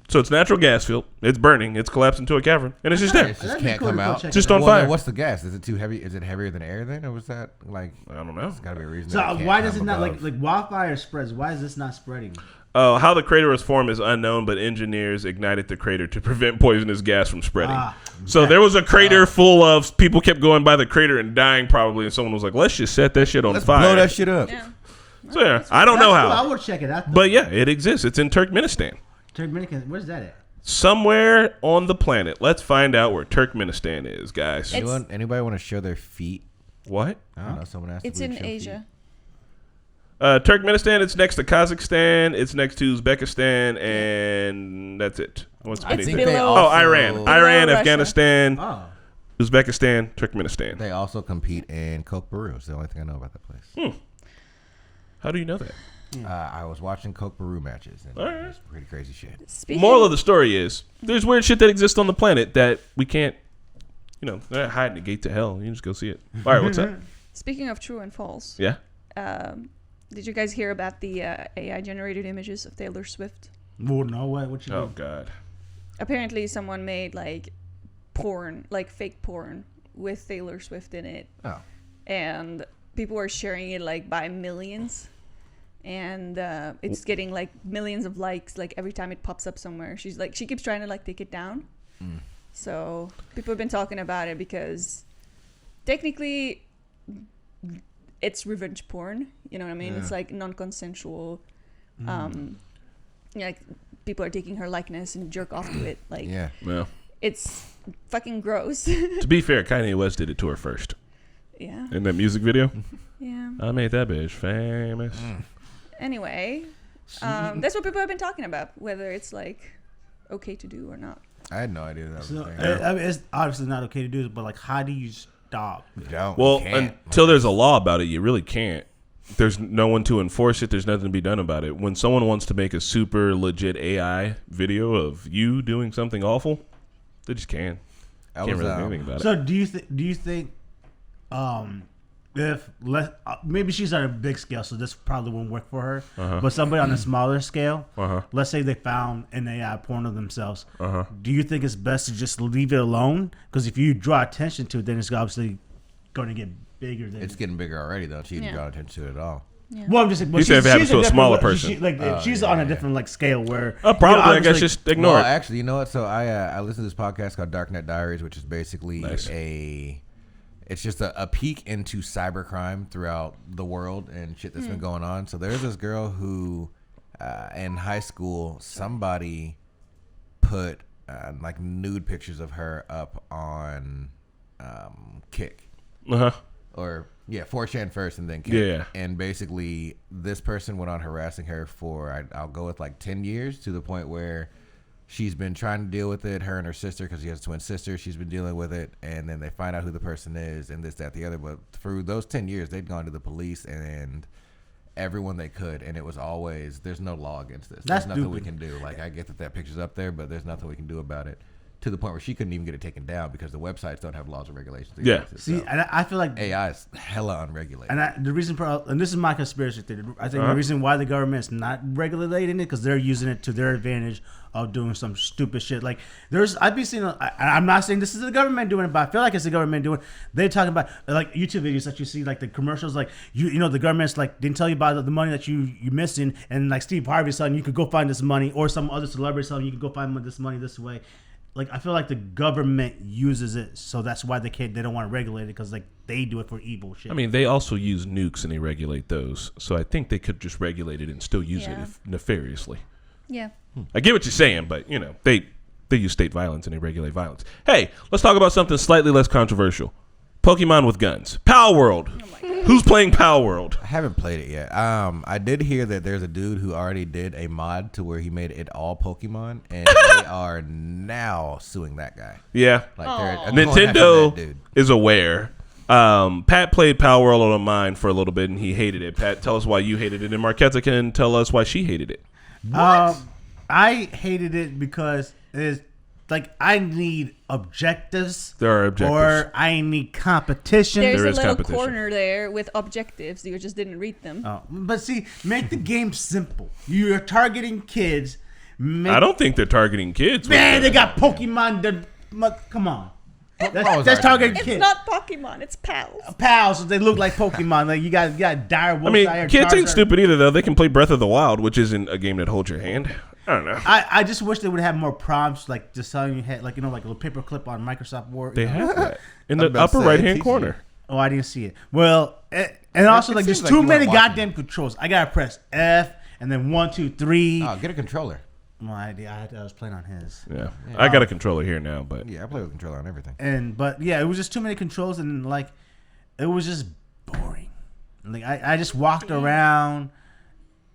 So it's natural gas field. It's burning. It's collapsed into a cavern, and it's just there. It just can't come out. Just on fire. Then what's the gas? Is it too heavy? Is it heavier than air then, or was that like? I don't know. There's got to be a reason. So that it why can't does it come not above. like wildfire spreads? Why is this not spreading? How the crater was formed is unknown, but engineers ignited the crater to prevent poisonous gas from spreading. So there was a crater full of people kept going by the crater and dying probably, and someone was like, "Let's just set that shit on fire." Blow that shit up. Yeah. So yeah, I don't know Cool. I how, would check it out. but yeah, it exists. It's in Turkmenistan, Turkmenistan, where's that at? somewhere on the planet. Let's find out where Turkmenistan is, guys. Anybody want to show their feet? What? I don't know. Someone asked. It's if we'd in show Asia. Turkmenistan. It's next to Kazakhstan. It's next to Uzbekistan, and that's it. What's I think beneath it? they below- Oh, also, Iran, Russia. Afghanistan, Oh. Uzbekistan, Turkmenistan. They also compete in Coke Peru. It's the only thing I know about that place. How do you know that? I was watching Coke Peru matches, and Alright. it's pretty crazy shit. Speaking Moral of the story is there's weird shit that exists on the planet that we can't, they're not hiding the gate to hell. You can just go see it. All right, what's up? Speaking of true and false, Yeah. did you guys hear about the AI generated images of Taylor Swift? Well, no, what you Oh do? God. Apparently, someone made like porn, like fake porn with Taylor Swift in it, Oh, and people were sharing it like by millions. And it's getting like millions of likes like every time it pops up somewhere. She keeps trying to like take it down. So people have been talking about it because technically it's revenge porn. You know what I mean? Yeah. It's like non-consensual. Like people are taking her likeness and jerk off to it. Like yeah. Well, it's fucking gross. to be fair, Kanye West did it to her first Yeah. in that music video. Yeah. I made that bitch famous. Anyway, that's what people have been talking about, whether it's like okay to do or not. I had no idea that was So, a thing. I mean, it's obviously not okay to do it, but like, how do you stop? Don't. Well, You can't. until there's a law about it, you really can't. There's no one to enforce it. There's nothing to be done about it. When someone wants to make a super legit AI video of you doing something awful, they just can't. Can't really do anything about it. So do you think if maybe she's on a big scale, so this probably won't work for her. But somebody on a smaller scale, let's say they found an AI porn of themselves. Do you think it's best to just leave it alone? Because if you draw attention to it, then it's obviously going to get bigger. It's getting bigger already, though. She didn't draw attention to it at all. Yeah. Well, I'm just saying. You said if it happens to a smaller person. If she's on a different like scale where Probably, I guess, obviously- just ignore Well, it. actually, you know what? So I listened to this podcast called Darknet Diaries, which is basically Nice. it's just a peek into cybercrime throughout the world and shit that's been going on. So there's this girl who, in high school, somebody put like nude pictures of her up on Kick. Or 4chan first and then Kick. Yeah. And basically this person went on harassing her for I'll go with like 10 years, to the point where she's been trying to deal with it, her and her sister, because she has a twin sister. She's been dealing with it, and then they find out who the person is and this, that, the other. But through those 10 years, they'd gone to the police and everyone they could, and it was always, there's no law against this. That's There's nothing we stupid. can do. Like, I get that picture's up there, but there's nothing we can do about it. To the point where she couldn't even get it taken down because the websites don't have laws or regulations. Yeah. See, and I feel like AI is hella unregulated. And the reason and this is my conspiracy theory. I think the reason why the government is not regulating it because they're using it to their advantage of doing some stupid shit. Like I've been seeing. I'm not saying this is the government doing it, but I feel like it's the government doing it. They're talking about like YouTube videos that you see, like the commercials, like you know the government's like didn't tell you about the money that you're missing, and like Steve Harvey's telling you could go find this money, or some other celebrity telling you could go find this money this way. like I feel like the government uses it, so that's why they don't want to regulate it because like they do it for evil shit. I mean, they also use nukes and they regulate those, so I think they could just regulate it and still use it nefariously. Yeah. I get what you're saying, but you know they use state violence and they regulate violence. Hey, let's talk about something slightly less controversial. Pokemon with guns. Palworld. Oh who's playing Palworld? I haven't played it yet. I did hear that there's a dude who already did a mod to where he made it all Pokemon, and they are now suing that guy. Yeah. Like Nintendo is aware. Pat played Palworld on mine for a little bit, and he hated it. Pat, tell us why you hated it, and Marquetta can tell us why she hated it. I hated it because it's like I need objectives. There are objectives. Or I need competition. There's a little corner there with objectives. You just didn't read them. Oh, but see, make the game simple. You're targeting kids. I don't think they're targeting kids. Man, they got Pokemon. Come on. That's targeting kids. It's not Pokemon. It's pals. Pals. They look like Pokemon. Like you got dire wolf. I mean, kids ain't stupid either, though. They can play Breath of the Wild, which isn't a game that holds your hand. I don't know. I just wish they would have more prompts, like just telling you, like like a little paperclip on Microsoft Word. They have that in the upper right hand corner. Oh, I didn't see it. Well, and also like there's too many goddamn controls. I gotta press F and then 1, 2, 3. Oh, get a controller. Well, I was playing on his. Yeah. I got a controller here now, but yeah, I play with a controller on everything. But yeah, it was just too many controls and like it was just boring. Like I just walked around.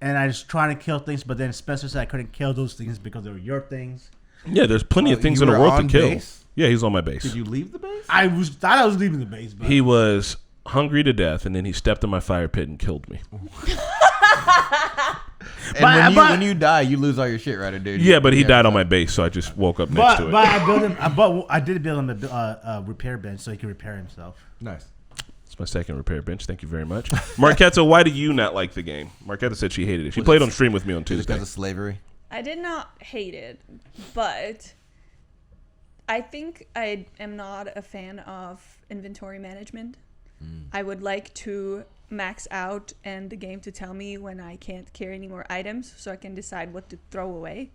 And I was trying to kill things, but then Spencer said I couldn't kill those things because they were your things. Yeah, there's plenty of things in the world to kill. Base? Yeah, he's on my base. Did you leave the base? I thought I was leaving the base. But he was hungry to death, and then he stepped in my fire pit and killed me. When you die, you lose all your shit, right, dude? Yeah, but he died on my base, so I just woke up next to it. But I built him. I did build him a repair bench so he could repair himself. Nice. My second repair bench. Thank you very much. Marquetta, why do you not like the game? Marquetta said she hated it. She played on stream with me on Tuesday. Because of slavery? I did not hate it, but I think I am not a fan of inventory management. I would like to max out and the game to tell me when I can't carry any more items so I can decide what to throw away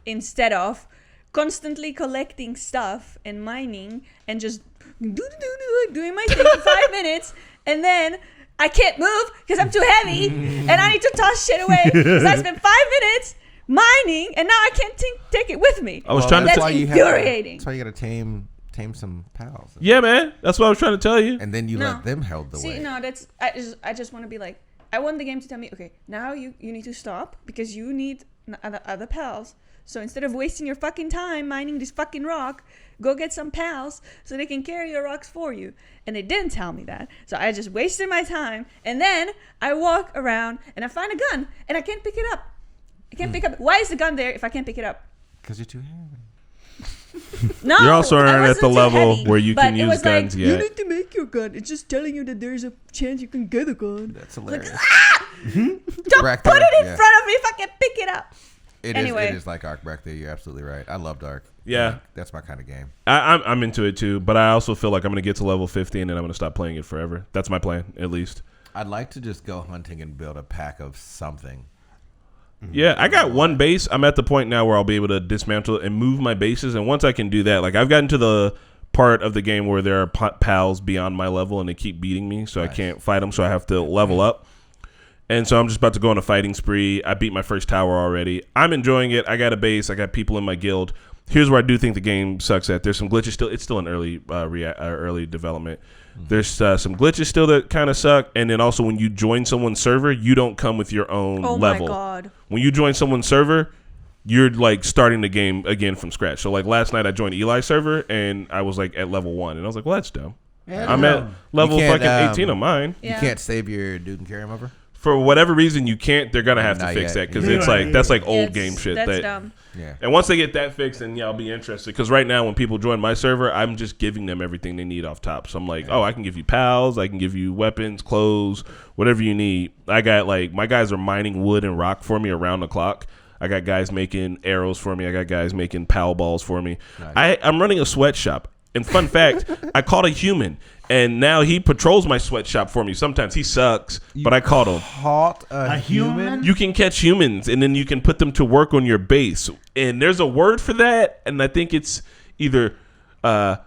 instead of constantly collecting stuff and mining and just doing my thing for 5 minutes, and then I can't move because I'm too heavy, and I need to toss shit away because I spent 5 minutes mining, and now I can't take it with me. I was trying to tell you. That's infuriating. That's why you got to tame some pals. Yeah, man. That's what I was trying to tell you. And then you let them hold the way. See, no, that's I just want to be like, I want the game to tell me, okay, now you need to stop because you need other pals. So instead of wasting your fucking time mining this fucking rock, go get some pals so they can carry your rocks for you. And they didn't tell me that. So I just wasted my time. And then I walk around and I find a gun and I can't pick it up. I can't pick up. Why is the gun there if I can't pick it up? Because you're too heavy. No, you're also at the level heavy, where you can use guns. Like, you need to make your gun. It's just telling you that there's a chance you can get a gun. That's hilarious. Don't put it in front of me if I can pick it up. It is like Ark back there. You're absolutely right. I loved Ark. Yeah. That's my kind of game. I'm into it too, but I also feel like I'm going to get to level 50 and then I'm going to stop playing it forever. That's my plan, at least. I'd like to just go hunting and build a pack of something. Yeah, I got one base. I'm at the point now where I'll be able to dismantle and move my bases. And once I can do that, like I've gotten to the part of the game where there are pals beyond my level and they keep beating me, so nice. I can't fight them, so I have to level up. And so I'm just about to go on a fighting spree. I beat my first tower already. I'm enjoying it. I got a base. I got people in my guild. Here's where I do think the game sucks at. There's some glitches still. It's still in early development. Mm-hmm. There's some glitches still that kind of suck. And then also when you join someone's server, you don't come with your own level. Oh, my God. When you join someone's server, you're like starting the game again from scratch. So like last night I joined Eli's server and I was like at level 1. And I was like, well, that's dumb. Yeah, I'm at level fucking 18 on mine. Yeah. You can't save your dude and carry him over? For whatever reason you can't, they're gonna have to fix that because it's like that's like old game shit. That's dumb. Yeah. And once they get that fixed, then I'll be interested. Because right now, when people join my server, I'm just giving them everything they need off top. So I'm like, oh, I can give you pals, I can give you weapons, clothes, whatever you need. I got like my guys are mining wood and rock for me around the clock. I got guys making arrows for me. I got guys making pal balls for me. Nice. I'm running a sweatshop. And fun fact, I caught a human, and now he patrols my sweatshop for me. Sometimes he sucks, but I caught him. Caught a human? You can catch humans, and then you can put them to work on your base. And there's a word for that, and I think it's either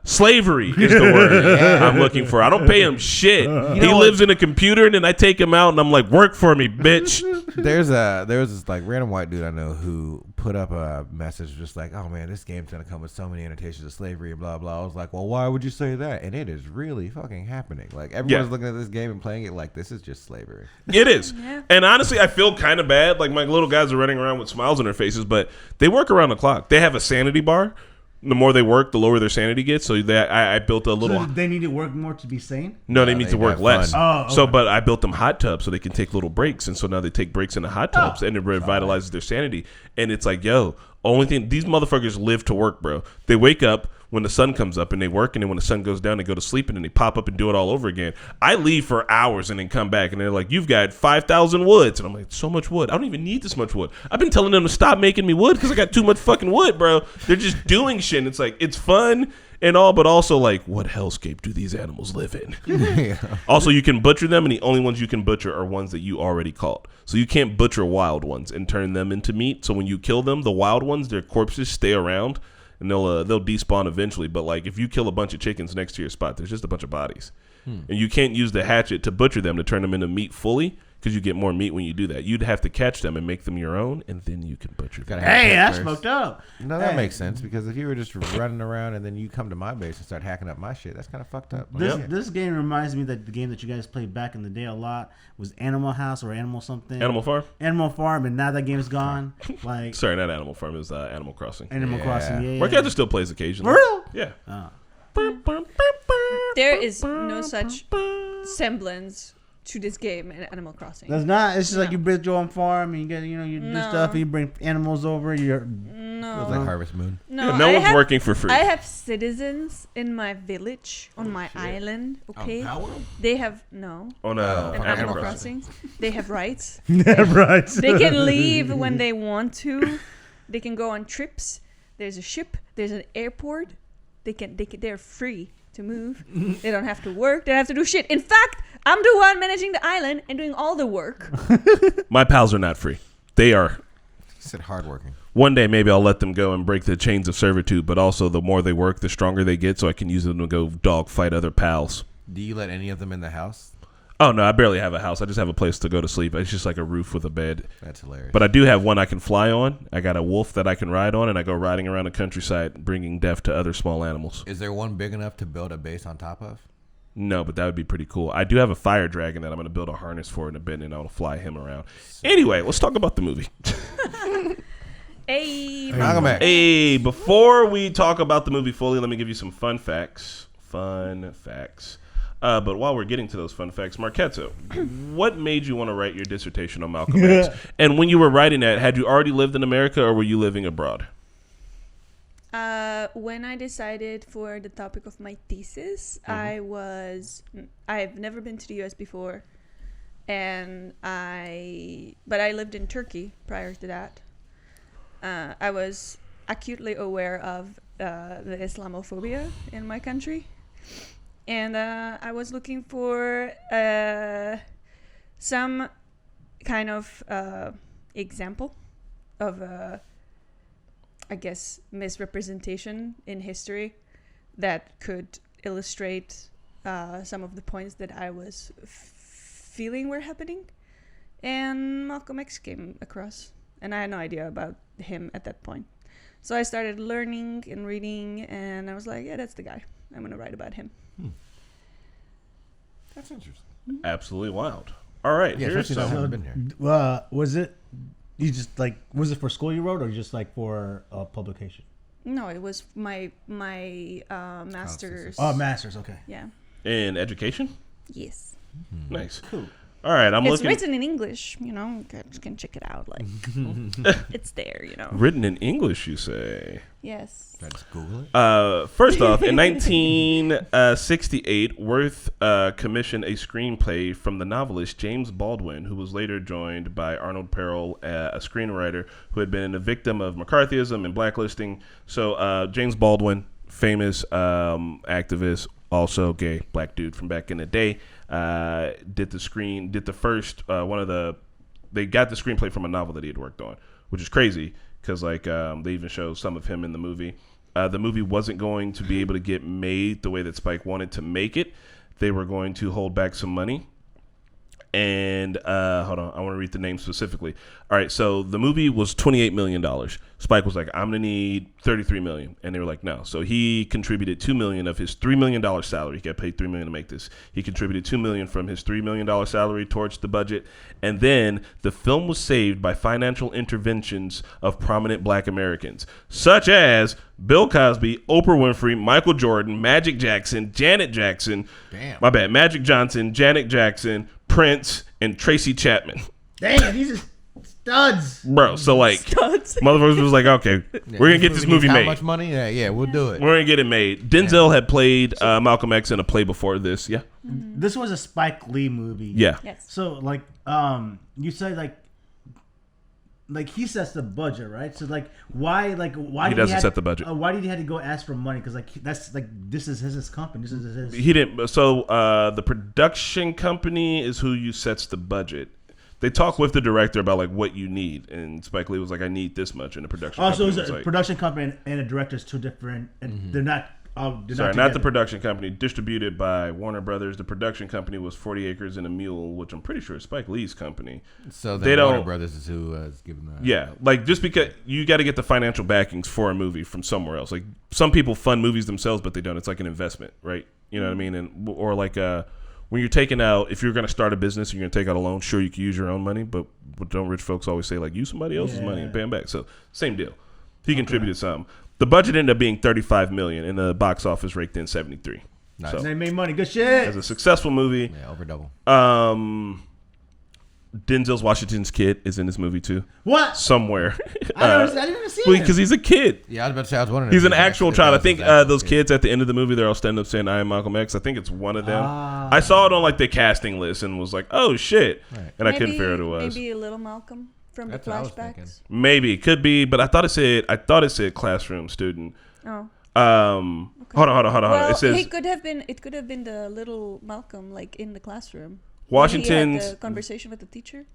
slavery is the word I'm looking for. I don't pay him shit. He lives in a computer, and then I take him out, and I'm like, work for me, bitch. There was this like random white dude I know who put up a message just like, oh man, this game's gonna come with so many annotations of slavery and blah blah. I was like, well, why would you say that? And it is really fucking happening. Like everyone's looking at this game and playing it like this is just slavery. It is. And honestly, I feel kind of bad. Like my little guys are running around with smiles on their faces, but they work around the clock. They have a sanity bar. The more they work, the lower their sanity gets. So that I built a little. So they need to work more to be sane? No, they need to work less. Oh, okay. So, but I built them hot tubs so they can take little breaks, and so now they take breaks in the hot tubs, and it revitalizes their sanity. And it's like, yo, only thing these motherfuckers live to work, bro. They wake up when the sun comes up and they work, and then when the sun goes down, they go to sleep, and then they pop up and do it all over again. I leave for hours and then come back, and they're like, you've got 5,000 woods. And I'm like, so much wood. I don't even need this much wood. I've been telling them to stop making me wood because I got too much fucking wood, bro. They're just doing shit. And it's like, it's fun and all, but also like, what hellscape do these animals live in? Also, you can butcher them, and the only ones you can butcher are ones that you already caught. So you can't butcher wild ones and turn them into meat. So when you kill them, the wild ones, their corpses stay around. And they'll despawn eventually. But like if you kill a bunch of chickens next to your spot, there's just a bunch of bodies. And you can't use the hatchet to butcher them to turn them into meat fully, because you get more meat when you do that. You'd have to catch them and make them your own, and then you can butcher them. Hey, that's fucked up. No, that makes sense, because if you were just running around and then you come to my base and start hacking up my shit, that's kind of fucked up. This game reminds me that the game that you guys played back in the day a lot was Animal House or Animal something. Animal Farm? Animal Farm, and now that game is gone. Like Sorry, not Animal Farm. It was Animal Crossing. Animal Crossing, yeah. Marquette still plays occasionally. For real? Yeah. There is no such semblance to this game in Animal Crossing. That's not. It's just like you build your own farm and you get, you do stuff and you bring animals over. You're It was like Harvest Moon. No, no one's working for free. I have citizens in my village on my island. Okay, they have on Animal Crossing. They have rights. right. They can leave when they want to. They can go on trips. There's a ship. There's an airport. They're free to move. They don't have to work. They don't have to do shit. In fact, I'm the one managing the island and doing all the work. My pals are not free. They are. He said hardworking. One day, maybe I'll let them go and break the chains of servitude, but also the more they work, the stronger they get, so I can use them to go dog fight other pals. Do you let any of them in the house? Oh, no, I barely have a house. I just have a place to go to sleep. It's just like a roof with a bed. That's hilarious. But I do have one I can fly on. I got a wolf that I can ride on, and I go riding around the countryside, bringing death to other small animals. Is there one big enough to build a base on top of? No, but that would be pretty cool. I do have a fire dragon that I'm going to build a harness for in a bit, and I'll fly him around. Anyway, let's talk about the movie. Hey, before we talk about the movie fully, let me give you some fun facts. But while we're getting to those fun facts, Marquetto, what made you want to write your dissertation on Malcolm X? And when you were writing that, had you already lived in America or were you living abroad? When I decided for the topic of my thesis, I've never been to the US before, but I lived in Turkey prior to that. I was acutely aware of the Islamophobia in my country. And I was looking for some kind of example of, I guess, misrepresentation in history that could illustrate some of the points that I was feeling were happening. And Malcolm X came across. And I had no idea about him at that point. So I started learning and reading, and I was like, yeah, that's the guy. I'm going to write about him. That's interesting. Absolutely wild. All right. Yeah, here's some. been here. Was it was it for school you wrote or just like for publication? No, it was my master's. Oh, master's. Okay. Yeah. In education? Yes. Nice. Cool. All right. It's written in English, you can check it out. Like, it's there, Written in English, you say? Yes. Let's Google it. First off, in 1968, Worth commissioned a screenplay from the novelist James Baldwin, who was later joined by Arnold Perrill, a screenwriter who had been a victim of McCarthyism and blacklisting. So James Baldwin, famous activist, also gay black dude from back in the day, did the screenplay from a novel that he had worked on, which is crazy because they even show some of him in the movie. the movie wasn't going to be able to get made the way that Spike wanted to make it. They were going to hold back some money. And hold on, I want to read the name specifically. All right, so the movie was $28 million. Spike was like, I'm gonna need $33 million, and they were like, no. So he contributed $2 million of his $3 million salary. He got paid $3 million to make this. He contributed $2 million from his $3 million salary towards the budget, and then the film was saved by financial interventions of prominent Black Americans, such as Bill Cosby, Oprah Winfrey, Michael Jordan, Magic Jackson, Janet Jackson. Damn. My bad. Magic Johnson, Janet Jackson, Prince, and Tracy Chapman. Damn, these are studs. Bro, so like, Studs. motherfuckers was like, okay, we're going to get this movie How made. much money? Yeah, we'll do it. We're going to get it made. Denzel had played Malcolm X in a play before this. Yeah. This was a Spike Lee movie. Yeah. Yes. So like, you said like he sets the budget, right? So like, why He doesn't set the budget. Why did he have to go ask for money? Because like that's like this is his company. This is his. He didn't. So the production company is who sets the budget. They talk with the director about like what you need, and Spike Lee was like, "I need this much," and the production. Also, company it's was a like, production company and a director is two different, and they're not. They're sorry, not not the together. production company. Distributed by Warner Brothers. The production company was 40 Acres and a Mule, which I'm pretty sure is Spike Lee's company. So They then Warner don't- Brothers is who is giving that. Yeah, like just because you got to get the financial backings for a movie from somewhere else. Like some people fund movies themselves, but they don't. It's like an investment, right? You know what I mean? And or like when you're taking out, if you're going to start a business, you're going to take out a loan. Sure, you can use your own money, but don't rich folks always say like use somebody else's money and pay them back? So same deal. He contributed some. The budget ended up being $35 million, and the box office raked in $73. Nice. So They made money. Good as shit. a successful movie. Yeah, over double. Denzel's Washington's kid is in this movie too, What? somewhere. I didn't even see it. Because he's a kid. Yeah, I was about to say, I was wondering. He's if an actual if child. I that think was actual those kid. kids at the end of the movie, they're all standing up saying, "I am Malcolm X." I think it's one of them. Ah. I saw it on like the casting list and was like, "Oh shit!" Right. And I couldn't figure out who it was. Maybe a little Malcolm from That's the what I was thinking. flashbacks. Maybe it could be, but I thought it said classroom student. Oh. Hold on. Well, It says it could have been the little Malcolm, like in the classroom. Washington's When he had the conversation with the teacher.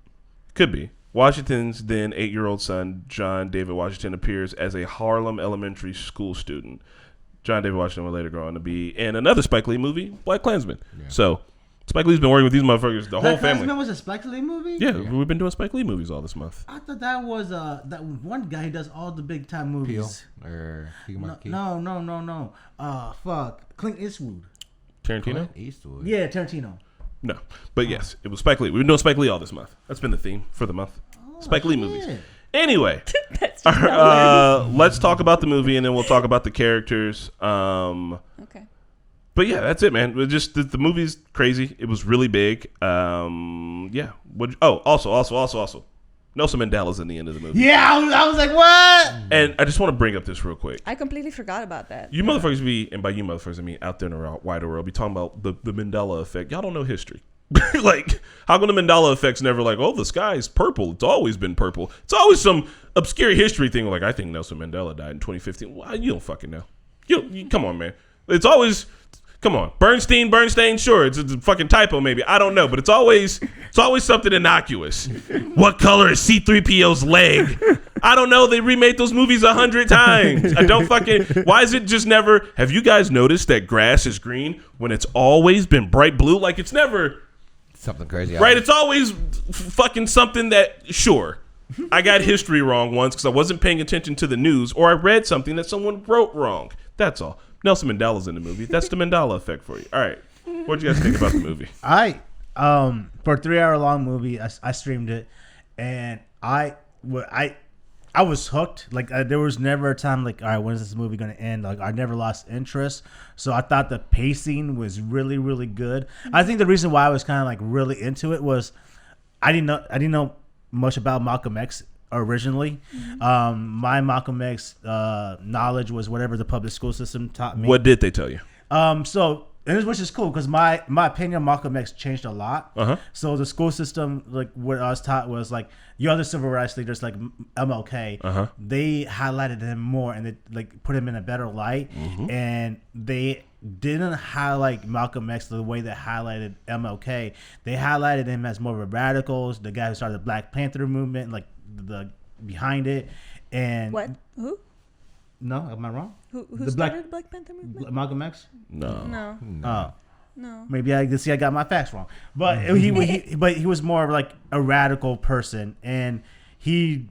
could be Washington's then 8-year-old son, John David Washington, appears as a Harlem elementary school student. John David Washington will later go on to be in another Spike Lee movie, Black Klansman. Yeah. So Spike Lee's been working with these motherfuckers, the whole Black family. Klansman was a Spike Lee movie? Yeah, we've been doing Spike Lee movies all this month. I thought that was that one guy who does all the big time movies. Peel or No. Fuck. Clint Eastwood. Tarantino? Eastwood. Yeah, Tarantino. No. But yes, it was Spike Lee. We've been doing Spike Lee all this month. That's been the theme for the month. Spike Lee movies. shit. Anyway, That's just not let's talk about the movie and then we'll talk about the characters. weird. Okay. But yeah, that's it, man. It just the movie's crazy. It was really big. Yeah. Also, Nelson Mandela's in the end of the movie. Yeah, I was like, what? And I just want to bring up this real quick. I completely forgot about that. You motherfuckers be, and by you motherfuckers I mean out there in the wider world, be talking about the Mandela effect. Y'all don't know history. Like, how come the Mandela effect's never like, oh, the sky's purple? It's always been purple. It's always some obscure history thing. Like, I think Nelson Mandela died in 2015. Well, you don't fucking know. You come on, man. It's always, come on, Bernstein. Sure, it's a fucking typo, maybe. I don't know, but it's always something innocuous. What color is C-3PO's leg? I don't know. They remade those movies 100 times. I don't fucking. Why is it just never? Have you guys noticed that grass is green when it's always been bright blue? Like it's never. Something crazy. Right, it's always fucking something that, sure, I got history wrong once because I wasn't paying attention to the news or I read something that someone wrote wrong. That's all. Nelson Mandela's in the movie. That's the Mandela effect for you. All right. What do you guys think about the movie? I for a 3-hour long movie, I streamed it, and I was hooked. Like there was never a time like, all right, when is this movie going to end? Like I never lost interest. So I thought the pacing was really, really good. I think the reason why I was kind of like really into it was I didn't know much about Malcolm X originally. My Malcolm X knowledge was whatever the public school system taught me. What did they tell you? Which is cool because my opinion on Malcolm X changed a lot. Uh-huh. So the school system, like what I was taught was like your other civil rights leaders like MLK, Uh-huh. they highlighted him more and they like put him in a better light, and they didn't highlight Malcolm X the way they highlighted MLK. They highlighted him as more of a radical, the guy who started the Black Panther movement, like the behind it, and What? Who? No, am I wrong? Who The started the Black Panther movement? Malcolm X? No. No. Maybe I got my facts wrong. But he was more of like a radical person, and it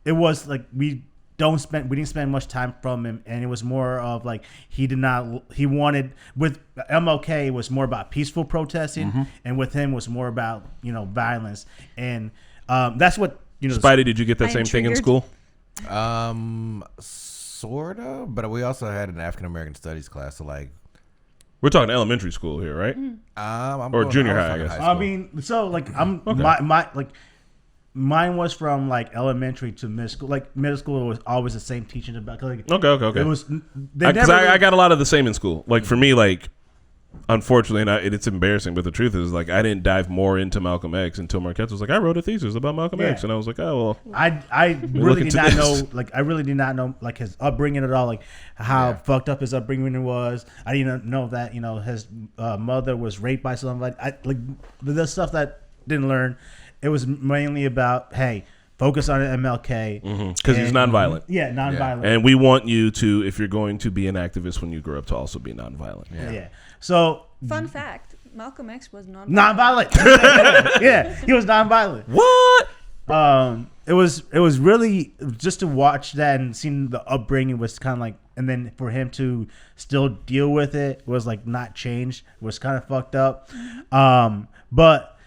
was like we didn't spend much time from him, and it was more of like he wanted with MLK it was more about peaceful protesting, and with him was more about violence, and that's what Spidey, did you get that same thing in school? Sort of, but we also had an African American studies class, so like. We're talking elementary school here, right? Or junior high, I guess. I mean, so like mine was from like elementary to middle school. Like middle school was always the same teaching about. Like, okay. It was because I got a lot of the same in school. Like for me, like unfortunately, and it's embarrassing, but the truth is, like I didn't dive more into Malcolm X until Marquette was like, I wrote a thesis about Malcolm X, and I was like, oh well. I really did not know. Like I really did not know like his upbringing at all. Like how fucked up his upbringing was. I didn't know that his mother was raped by somebody. The stuff that I didn't learn. It was mainly about focus on MLK because he's nonviolent. Yeah, nonviolent. And we want you to, if you're going to be an activist when you grow up, to also be nonviolent. Yeah. So fun fact: Malcolm X was nonviolent. Yeah, he was nonviolent. What? It was really just to watch that and seeing the upbringing was kind of like, and then for him to still deal with it was like not changed. It was kind of fucked up. But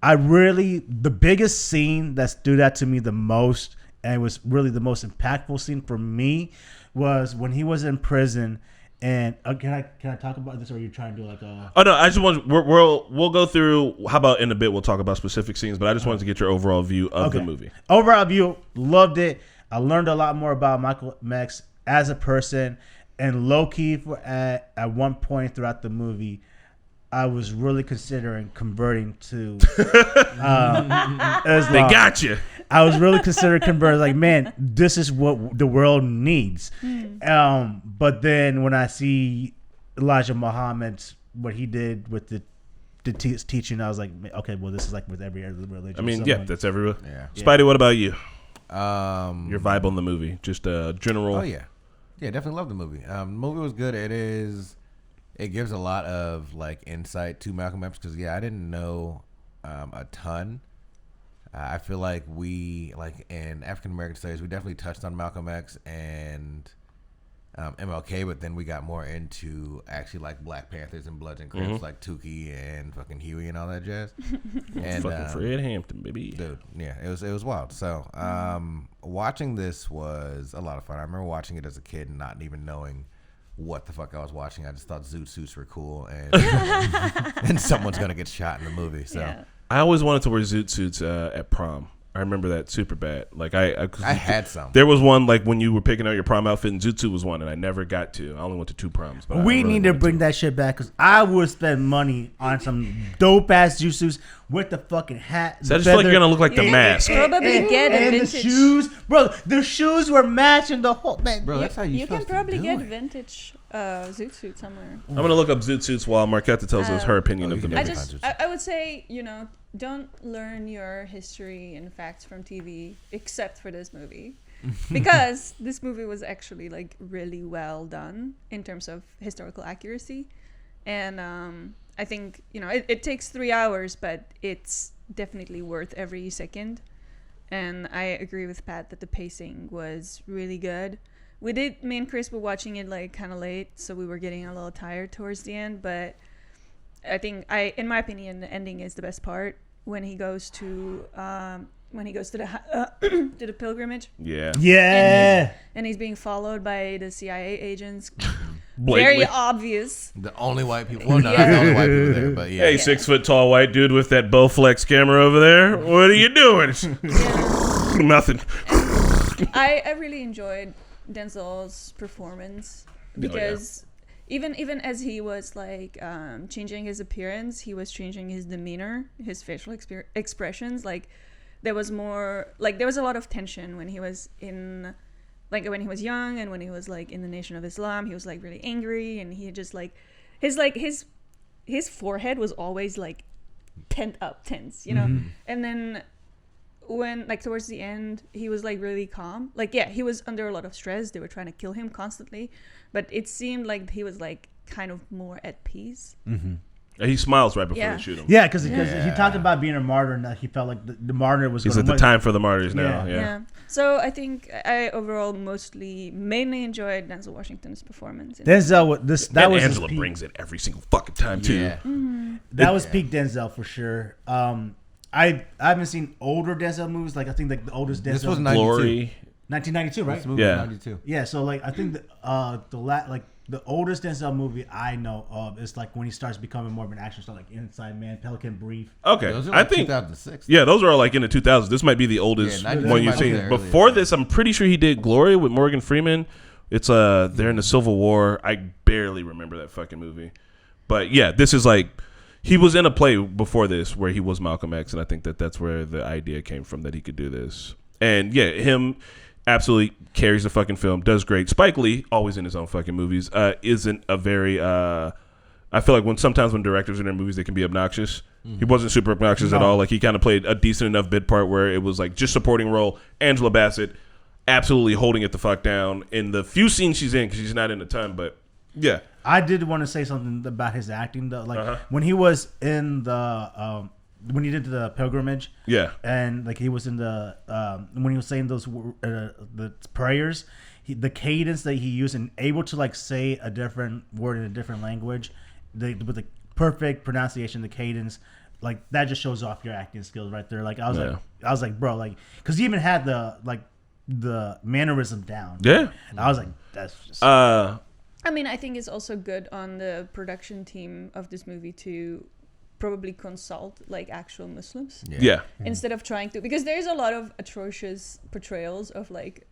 the biggest scene that stood out to me the most, and it was really the most impactful scene for me, was when he was in prison. And can I talk about this, or are you trying to do like a? Oh no, I just want we'll go through. How about in a bit we'll talk about specific scenes, but I just wanted to get your overall view of the movie. Overall view, loved it. I learned a lot more about Malcolm X as a person, and low key at one point throughout the movie, I was really considering converting to Islam. They got you. I was really considering converting. Like, man, this is what the world needs. But then when I see Elijah Muhammad's what he did with the teaching, I was like, okay, well, this is like with every other religion. I mean, that's everywhere. Yeah. Spidey, what about you? Your vibe on the movie, just general. Oh yeah, definitely love the movie. The movie was good. It gives a lot of like insight to Malcolm X because I didn't know a ton. I feel like we in African American studies we definitely touched on Malcolm X and MLK, but then we got more into actually like Black Panthers and Bloods and Crips like Tukey and fucking Huey and all that jazz. And fucking Fred Hampton, baby. Dude, yeah, it was wild. So watching this was a lot of fun. I remember watching it as a kid and not even knowing what the fuck I was watching. I just thought zoot suits were cool and and someone's gonna get shot in the movie. So I always wanted to wear zoot suits at prom. I remember that super bad. Like I had some. There was one like when you were picking out your prom outfit, and zoot suit was one, and I never got to. I only went to 2 proms. But we need to bring that shit back because I would spend money on some dope ass zoot suits with the fucking hat. So I just feel like you're gonna look like the mask. Probably get a vintage. The shoes, bro. The shoes were matching the whole man. Bro, that's how you can probably get vintage zoot suit somewhere. I'm gonna look up zoot suits while Marquetta tells us her opinion of the movie. I would say don't learn your history and facts from TV except for this movie. Because this movie was actually like really well done in terms of historical accuracy. And I think, it takes 3 hours, but it's definitely worth every second. And I agree with Pat that the pacing was really good. Me and Chris were watching it like kind of late, so we were getting a little tired towards the end, but I think in my opinion, the ending is the best part when he goes to the to the pilgrimage. Yeah. And he's being followed by the CIA agents. Blatantly. Very obvious. The only white people. Well, not the only white people there, but yeah. Hey, 6 foot tall white dude with that Bowflex camera over there. What are you doing? Nothing. I really enjoyed Denzel's performance because even as he was like changing his appearance, he was changing his demeanor, his facial expressions. Like there was a lot of tension when he was in, like when he was young and when he was like in the Nation of Islam. He was like really angry, and he just like his forehead was always like tense, and then when like towards the end he was like really calm. Like yeah, he was under a lot of stress. They were trying to kill him constantly, but it seemed like he was like kind of more at peace. And he smiles right before they shoot him. Yeah, because he talked about being a martyr and that he felt like the martyr was. He's at the time for the martyrs now. Yeah. So I think I overall mainly enjoyed Denzel Washington's performance. Denzel, that was Angela brings it every single fucking time too. Yeah. That was peak Denzel for sure. I haven't seen older Denzel movies. Like I think like the oldest Denzel. This was Glory. 1992, right? This movie was 92. Yeah. So like I think the oldest Denzel movie I know of is like when he starts becoming more of an action star, like Inside Man, Pelican Brief. Okay, Those are like I think 2006. Yeah, those are all like in the 2000s. This might be the oldest one you've seen. Before this, I'm pretty sure he did Glory with Morgan Freeman. It's they're in the Civil War. I barely remember that fucking movie, but yeah, this is like he was in a play before this where he was Malcolm X, and I think that's where the idea came from that he could do this. And yeah, him absolutely carries the fucking film, does great. Spike Lee, always in his own fucking movies, isn't a very I feel like sometimes when directors in their movies they can be obnoxious. He wasn't super obnoxious at all. Like he kind of played a decent enough bit part where it was like just supporting role. Angela Bassett absolutely holding it the fuck down in the few scenes she's in because she's not in a ton, but yeah. I did want to say something about his acting though. Like when he was in the when he did the pilgrimage, and like he was in the when he was saying those the prayers, the cadence that he used and able to like say a different word in a different language, with the perfect pronunciation, the cadence, like that just shows off your acting skills right there. Like I was like, bro, like because he even had the mannerism down. Yeah, and I was like, that's just. I mean, I think it's also good on the production team of this movie to probably consult like actual Muslims. Yeah. Instead of trying to, because there's a lot of atrocious portrayals of like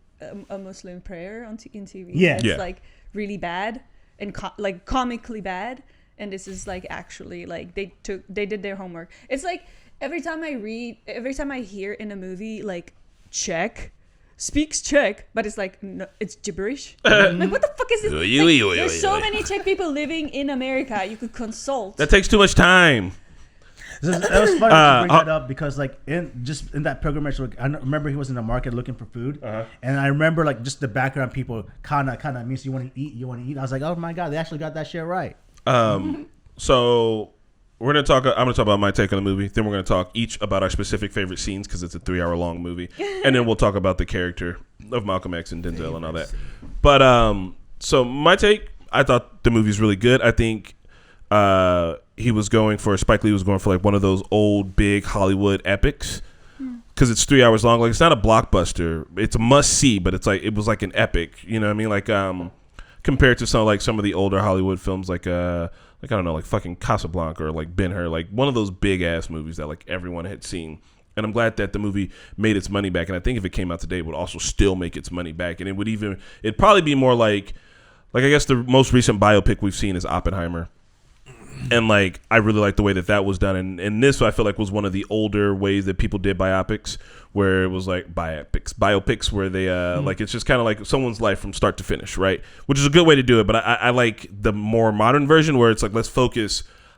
a Muslim prayer in TV. Yeah. It's like really bad and like comically bad. And this is like actually like they did their homework. It's like every time I hear in a movie like Czech speaks Czech, but it's like no, it's gibberish. Like what the fuck is this? Like, there's so many Czech people living in America. You could consult. That takes too much time. That was funny to bring that up because like in that pilgrimage, I remember he was in the market looking for food, and I remember like just the background people kind of means you want to eat. I was like, oh my god, they actually got that shit right. So I'm gonna talk about my take on the movie. Then we're gonna talk each about our specific favorite scenes because it's a 3-hour long movie, and then we'll talk about the character of Malcolm X and Denzel and all that. But so my take, I thought the movie's really good. I think Spike Lee was going for like one of those old big Hollywood epics because it's 3 hours long. Like it's not a blockbuster. It's a must see, but it's like it was like an epic. You know what I mean? Like compared to some of the older Hollywood films like I don't know, like fucking Casablanca or like Ben-Hur, like one of those big ass movies that like everyone had seen. And I'm glad that the movie made its money back. And I think if it came out today, it would also still make its money back. And it'd probably be more like I guess the most recent biopic we've seen is Oppenheimer. And like I really like the way that was done. And this I feel like was one of the older ways that people did biopics, where it was like biopics where they like it's just kind of like someone's life from start to finish, right? Which is a good way to do it. But I like the more modern version where it's like let's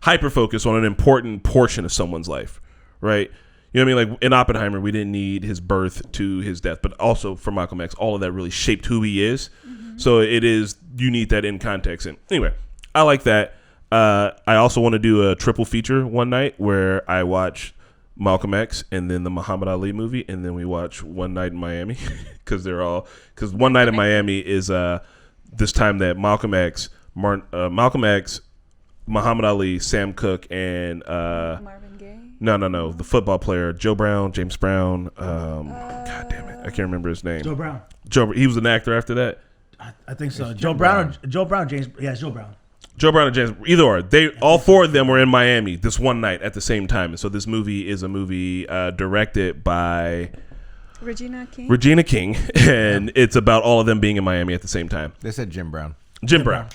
hyper focus on an important portion of someone's life, right? You know what I mean? Like in Oppenheimer, we didn't need his birth to his death, but also for Malcolm X, all of that really shaped who he is. So you need that in context. And anyway, I like that. I also want to do a triple feature one night where I watch Malcolm X and then the Muhammad Ali movie, and then we watch One Night in Miami because One Night in Miami is this time that Malcolm X, Muhammad Ali, Sam Cooke, and Marvin Gaye. No, the football player James Brown. God damn it, I can't remember his name. Joe Brown. He was an actor after that. I think so. Joe Brown, James. Yeah, it's Joe Brown. Joe Brown and James, either or. All four of them were in Miami this one night at the same time. And so this movie is a movie directed by Regina King. And it's about all of them being in Miami at the same time. They said Jim Brown. Jim Brown.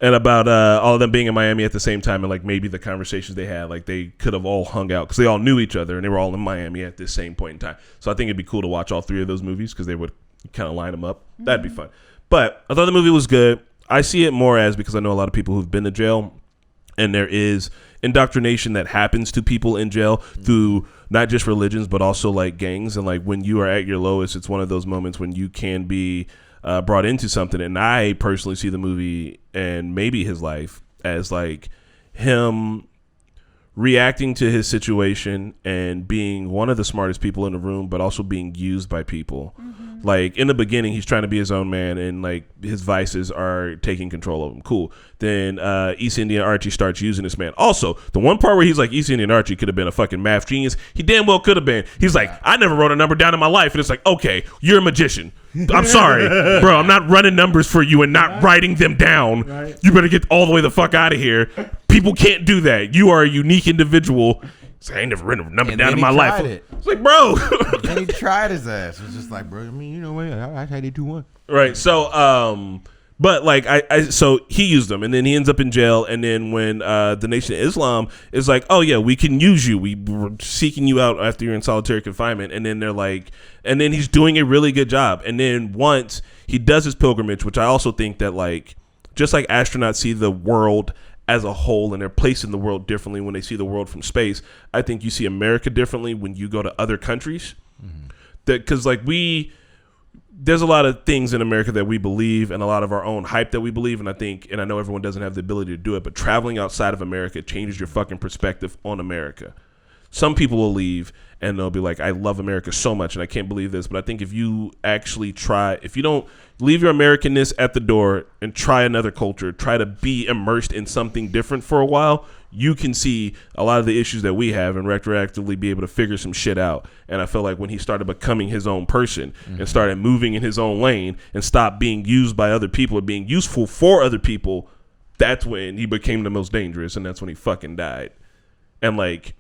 And about all of them being in Miami at the same time and like maybe the conversations they had. Like they could have all hung out because they all knew each other and they were all in Miami at this same point in time. So I think it'd be cool to watch all three of those movies because they would kind of line them up. That'd be fun. But I thought the movie was good. I see it more as, because I know a lot of people who've been to jail, And there is indoctrination that happens to people in jail through not just religions, but also like gangs. And like when you are at your lowest, it's one of those moments when you can be brought into something. And I personally see the movie and maybe his life as like him reacting to his situation and being one of the smartest people in the room, but also being used by people. Like in the beginning, he's trying to be his own man, and like his vices are taking control of him. Cool. Then East Indian Archie starts using this man. Also, the one part where he's like, East Indian Archie could have been a fucking math genius. He damn well could have been. He's like, I never wrote a number down in my life, and it's like, okay, you're a magician. I'm sorry, bro. I'm not running numbers for you and not writing them down. Right. You better get all the way the fuck out of here. People can't do that. You are a unique individual. So I ain't never written a number down in my life. It's like, bro. And he tried his ass. It was just like, bro, I mean, you know what? I had it 2-1. Right. So, but like, so he used them, and then he ends up in jail. And then when the Nation of Islam is like, oh yeah, we can use you. We were seeking you out after you're in solitary confinement. And then they're like, and then he's doing a really good job. And then once he does his pilgrimage, which I also think that like, just like astronauts see the world as a whole and they're placed in the world differently when they see the world from space, I think you see America differently when you go to other countries. That because like there's a lot of things in America that we believe and a lot of our own hype that we believe, and I think, and I know everyone doesn't have the ability to do it, but traveling outside of America changes your fucking perspective on America. Some people will leave and they'll be like, I love America so much and I can't believe this. But I think if you actually try, if you don't leave your Americanness at the door and try another culture, try to be immersed in something different for a while, you can see a lot of the issues that we have and retroactively be able to figure some shit out. And I feel like when he started becoming his own person and started moving in his own lane and stopped being used by other people and being useful for other people, that's when he became the most dangerous, and that's when he fucking died. And like,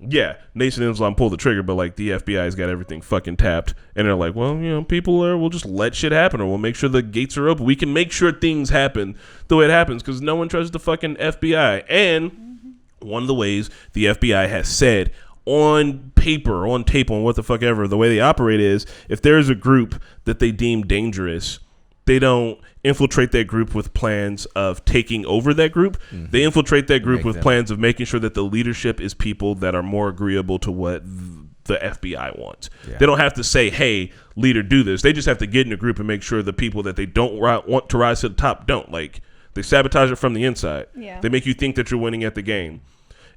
yeah, Nation of Islam pulled the trigger, but like the FBI's got everything fucking tapped, and they're like, well, you know, we'll just let shit happen, or we'll make sure the gates are open. We can make sure things happen the way it happens, because no one trusts the fucking FBI. And one of the ways the FBI has said on paper, on tape, on what the fuck ever, the way they operate is, if there is a group that they deem dangerous, they don't infiltrate that group with plans of taking over that group. They infiltrate that group with plans of making sure that the leadership is people that are more agreeable to what the FBI wants. They don't have to say, hey, leader, do this. They just have to get in a group and make sure the people that they don't want to rise to the top don't. Like, they sabotage it from the inside. They make you think that you're winning at the game.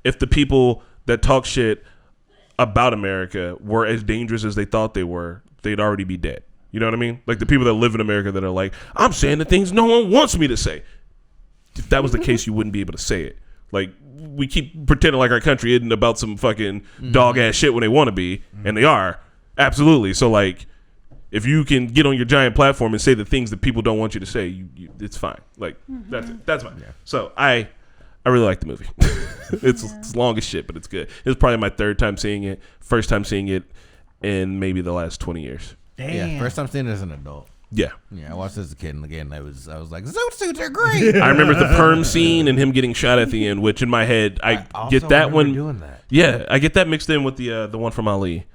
If the people that talk shit about America were as dangerous as they thought they were, they'd already be dead. You know what I mean? Like the people that live in America that are like, I'm saying the things no one wants me to say. If that was the case, you wouldn't be able to say it. Like, we keep pretending like our country isn't about some fucking dog ass shit when they want to be, and they are. Absolutely. So like, if you can get on your giant platform and say the things that people don't want you to say, it's fine. Like, that's it. That's fine. So I really like the movie. It's long as shit, but it's good. It was probably my third time seeing it. First time seeing it in maybe the last 20 years. Damn. Yeah, first time seeing it as an adult. Yeah. I watched it as a kid, and again, I was like, zoot suits are great. I remember the perm scene and him getting shot at the end, which in my head, I get that one. Doing that. Yeah, I get that mixed in with the one from Ali,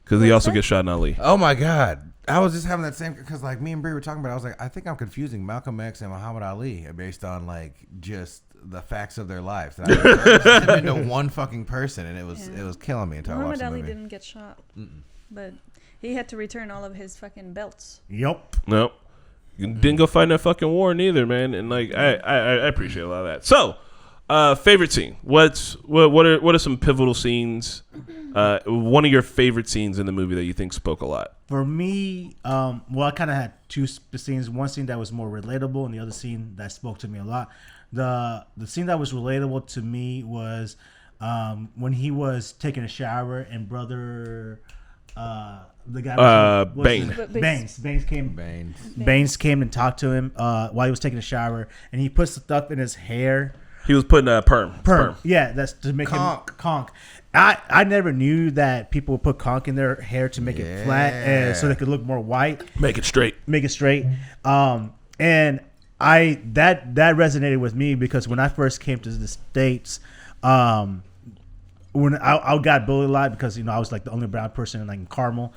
because he also gets shot in Ali. Oh my god, I was just having that same, because like me and Brie were talking about it, I was like, I think I'm confusing Malcolm X and Muhammad Ali based on like just the facts of their lives. I just turned into one fucking person, and it was killing me until Muhammad I watched Ali the movie. didn't get shot, but he had to return all of his fucking belts. Nope. Didn't go fight in that fucking war neither, man. And like, I appreciate a lot of that. So, favorite scene. What are some pivotal scenes? One of your favorite scenes in the movie that you think spoke a lot. For me, well, I kind of had two scenes. One scene that was more relatable, and the other scene that spoke to me a lot. The scene that was relatable to me was when he was taking a shower and brother. The guy Baines came and talked to him while he was taking a shower, and he put stuff in his hair. He was putting a perm. Yeah, that's to make him conk. I never knew that people would put conk in their hair to make it flat and so they could look more white. Make it straight. And that resonated with me because when I first came to the States, when I got bullied a lot because I was like the only brown person in like Carmel.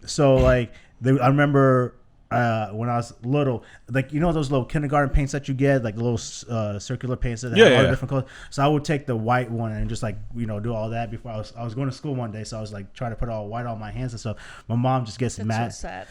So like I remember when I was little, like those little kindergarten paints that you get, like the little circular paints that have all the different colors. So I would take the white one and just like do all that before I was going to school one day. So I was like trying to put all white on my hands and stuff. My mom just gets mad. So sad.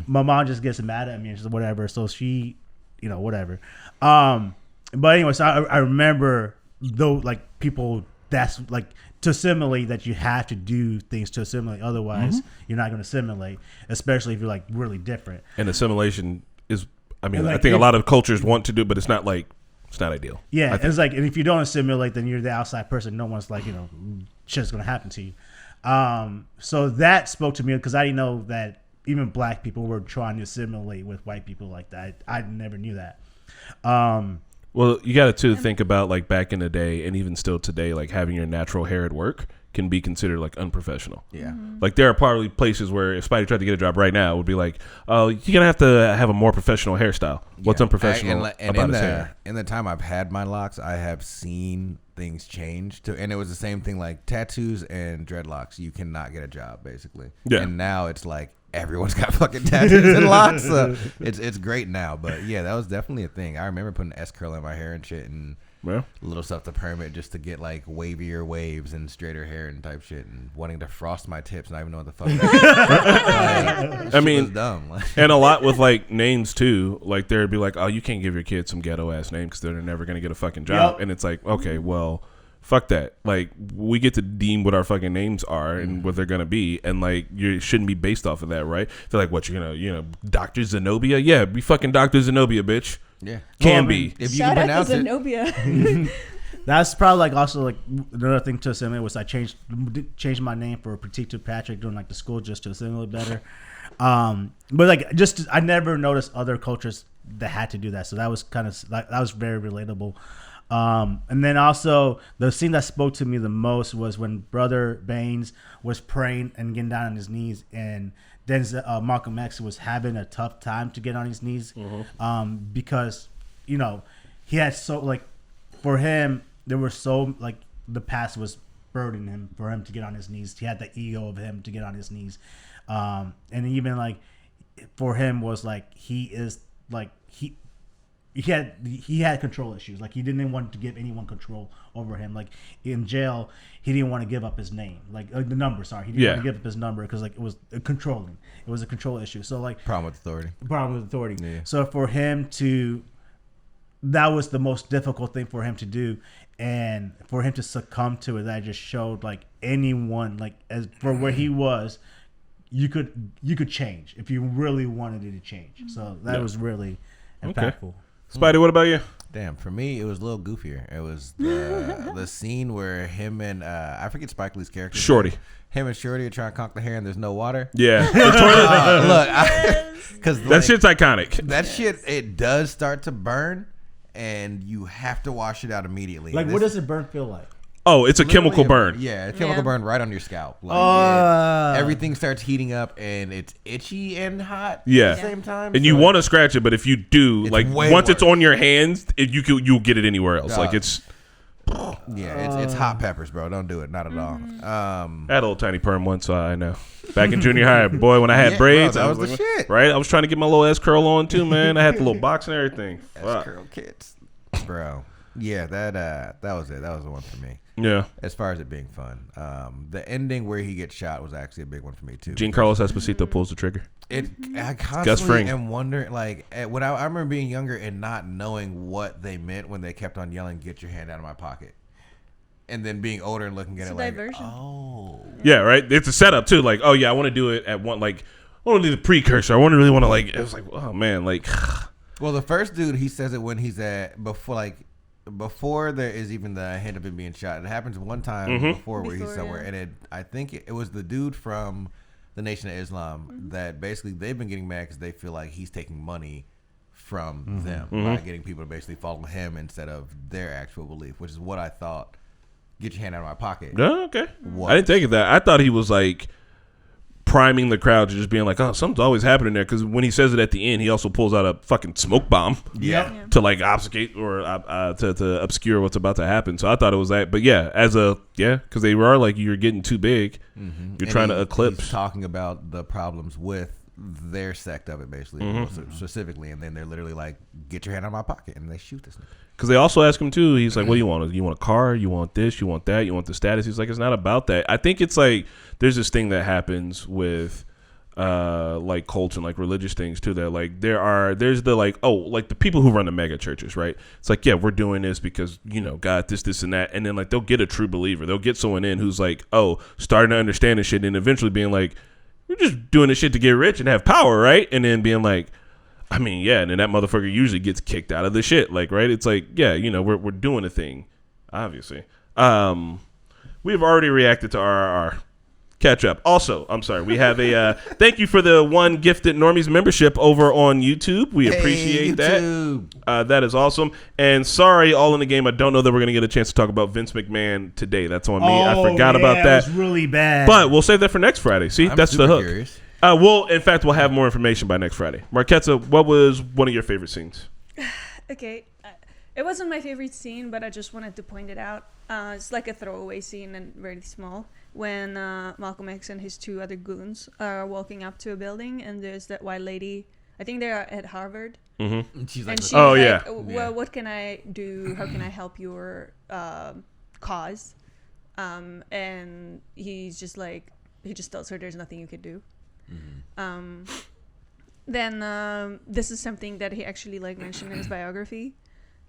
My mom just gets mad at me and just whatever. So she, whatever. But anyway, so I remember though, like people that's like to assimilate that you have to do things to assimilate. Otherwise, you're not going to assimilate, especially if you're like really different. And assimilation is, I mean, like, I think a lot of cultures want to do, but it's not ideal. Yeah, it's like, and if you don't assimilate, then you're the outside person. No one's like, shit's going to happen to you. So that spoke to me because I didn't know that even black people were trying to assimilate with white people like that. I never knew that. Well, you got to think about like back in the day and even still today, like having your natural hair at work can be considered like unprofessional. Yeah. Like there are probably places where if Spidey tried to get a job right now, it would be like, oh, you're going to have a more professional hairstyle. What's unprofessional about his hair? In the time I've had my locks, I have seen things change and it was the same thing like tattoos and dreadlocks. You cannot get a job basically. Yeah. And now it's like everyone's got fucking tattoos and locks. So it's great now. But yeah, that was definitely a thing. I remember putting S curl in my hair and shit and little stuff to perm it just to get like wavier waves and straighter hair and type shit and wanting to frost my tips and I don't even know what the fuck. Like, I mean, dumb. And a lot with like names too. Like there'd be like, oh, you can't give your kid some ghetto ass name because they're never gonna get a fucking job. Yep. And it's like, okay, well, fuck that. Like we get to deem what our fucking names are and what they're gonna be, and like you shouldn't be based off of that, right? They're like, what, you're gonna, Dr. Zenobia? Yeah, be fucking Dr. Zenobia, bitch. Yeah, can be. If you can pronounce it. Zenobia. That's probably like also like another thing to assimilate was I changed my name for Petite to Patrick during like the school just to assimilate better. But like just I never noticed other cultures that had to do that, so that was kind of like that was very relatable. And then also the scene that spoke to me the most was when Brother Baines was praying and getting down on his knees, and then Malcolm X was having a tough time to get on his knees, because he had so like for him there were so like the past was burdening him for him to get on his knees. He had the ego of him to get on his knees, and even like for him was like he is like he had control issues. Like he didn't want to give anyone control over him. Like in jail, he didn't want to give up his name, like the number. Sorry, he didn't want to give up his number because like it was controlling. It was a control issue. So like problem with authority. Yeah. So for him that was the most difficult thing for him to do, and for him to succumb to it, that just showed like anyone like as for where he was, you could change if you really wanted it to change. So that was really impactful. Okay. Spidey, what about you? Damn, for me, it was a little goofier. It was the scene where him and I forget Spike Lee's character. Shorty. Him and Shorty are trying to conk the hair and there's no water. Yeah. Look, because that shit's iconic. That shit, it does start to burn, and you have to wash it out immediately. Like, what does it burn feel like? Oh, it's a chemical burn. Yeah, a chemical burn right on your scalp. Like, everything starts heating up, and it's itchy and hot at the same time. And you want to scratch it, but if you do, like once it's on your hands, you'll get it anywhere else. Like it's. Yeah, it's hot peppers, bro. Don't do it. Not at all. I had a little tiny perm once, so I know. Back in junior high, boy, when I had braids, bro, that was the shit. Right? I was trying to get my little S curl on too, man. I had the little box and everything. S curl kits, bro. Yeah, that was it. That was the one for me. Yeah. As far as it being fun, the ending where he gets shot was actually a big one for me too. Giancarlo Esposito pulls the trigger. I constantly am wondering, like, when I remember being younger and not knowing what they meant when they kept on yelling, "Get your hand out of my pocket," and then being older and looking at it like, diversion. Yeah, right. It's a setup too. Like, oh yeah, I want to do it at one. Like, I want to do the precursor. I want to really want to like. It was like, oh man, like. Well, the first dude, he says it when he's before there is even the hint of him being shot. It happens one time before where he's somewhere, and I think it was the dude from the Nation of Islam that basically they've been getting mad because they feel like he's taking money from them by getting people to basically follow him instead of their actual belief, which is what I thought. Get your hand out of my pocket. Oh, okay. I didn't take it that. I thought he was like priming the crowd to just being like, oh, something's always happening there. Because when he says it at the end, he also pulls out a fucking smoke bomb. Yeah. To like obfuscate or to obscure what's about to happen. So I thought it was that. But yeah, because they were like, you're getting too big. You're trying to eclipse. He's talking about the problems with their sect of it, basically, specifically. And then they're literally like, get your hand out of my pocket. And they shoot this nigga. Because they also ask him, too. He's like, what do you want? You want a car? You want this? You want that? You want the status? He's like, it's not about that. I think it's like there's this thing that happens with like cults and like religious things too, that like there's the like, oh, like the people who run the mega churches, right? It's like, yeah, we're doing this because, you know, God, this and that. And then like they'll get a true believer. They'll get someone in who's like, oh, starting to understand this shit, and eventually being like, we're just doing this shit to get rich and have power, right? And then being like, I mean, yeah, and then that motherfucker usually gets kicked out of the shit, like, right? It's like, yeah, you know, we're doing a thing, obviously. We've already reacted to RRR. Catch up. Also, I'm sorry, we have a thank you for the one gifted Normies membership over on YouTube. We appreciate that. That is awesome. And sorry, all in the game, I don't know that we're going to get a chance to talk about Vince McMahon today. That's on me. I forgot about that. It was really bad. But we'll save that for next Friday. See, I'm that's the hook. Curious. In fact, we'll have more information by next Friday. Marquetta, what was one of your favorite scenes? Okay. It wasn't my favorite scene, but I just wanted to point it out. It's like a throwaway scene and very small. When Malcolm X and his two other goons are walking up to a building, and there's that white lady. I think they are at Harvard. Mm-hmm. She's like, well, what can I do? How can I help your cause? And he's just like, he just tells her there's nothing you could do. Mm-hmm. Then this is something that he actually like mentioned in his biography.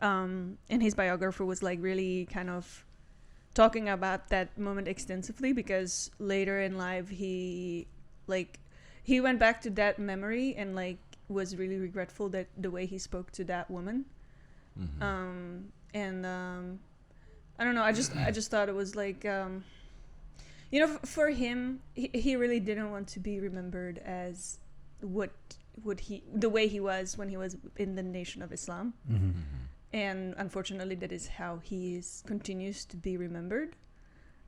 And his biographer was like really kind of talking about that moment extensively, because later in life he went back to that memory and like was really regretful that the way he spoke to that woman. Mm-hmm. I don't know, I just thought it was like you know, for him, he really didn't want to be remembered as the way he was when he was in the Nation of Islam. Mm-hmm. And unfortunately, that is how he continues to be remembered.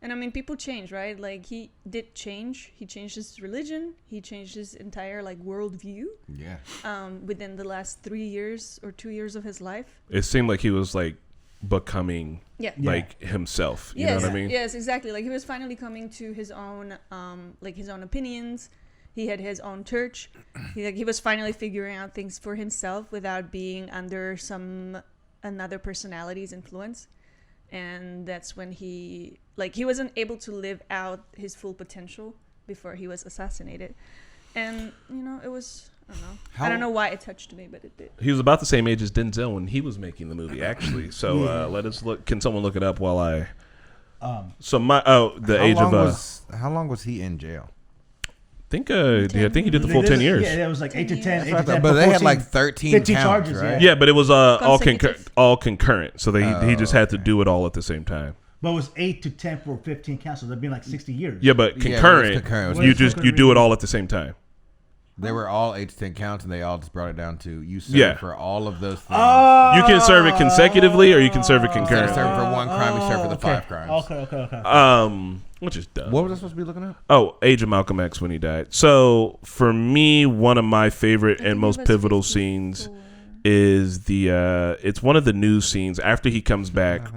And I mean, people change, right? Like, he did change. He changed his religion. He changed his entire, like, worldview. Yeah. Within the last 3 years or 2 years of his life. It seemed like he was, like, becoming, like, himself. You know what I mean? Yes, exactly. Like, he was finally coming to his own, his own opinions. He had his own church. He was finally figuring out things for himself without being under another personality's influence. And that's when he wasn't able to live out his full potential before he was assassinated. And you know, it was, I don't know why it touched me, but it did. He was about the same age as Denzel when he was making the movie, actually. So let us look. Can someone look it up while I how long was he in jail? I think he did the full 10 years. Yeah, it was like 8 to 10. 8 to 10 but they had like 13 charges, right? Yeah, but it was all concurrent. So he just had to do it all at the same time. But it was 8 to 10 for 15 counts, so that'd be like 60 years. Yeah, but concurrent. You do it all at the same time. They were all 8 to 10 counts, and they all just brought it down to you serve for all of those things. You can serve it consecutively, or you can serve it concurrently. Instead of serving for one crime, you serve for the 5 crimes. Okay. Which is dumb. What was I supposed to be looking at? Oh, age of Malcolm X when he died. So for me, one of my favorite and most pivotal scenes is it's one of the news scenes after he comes back.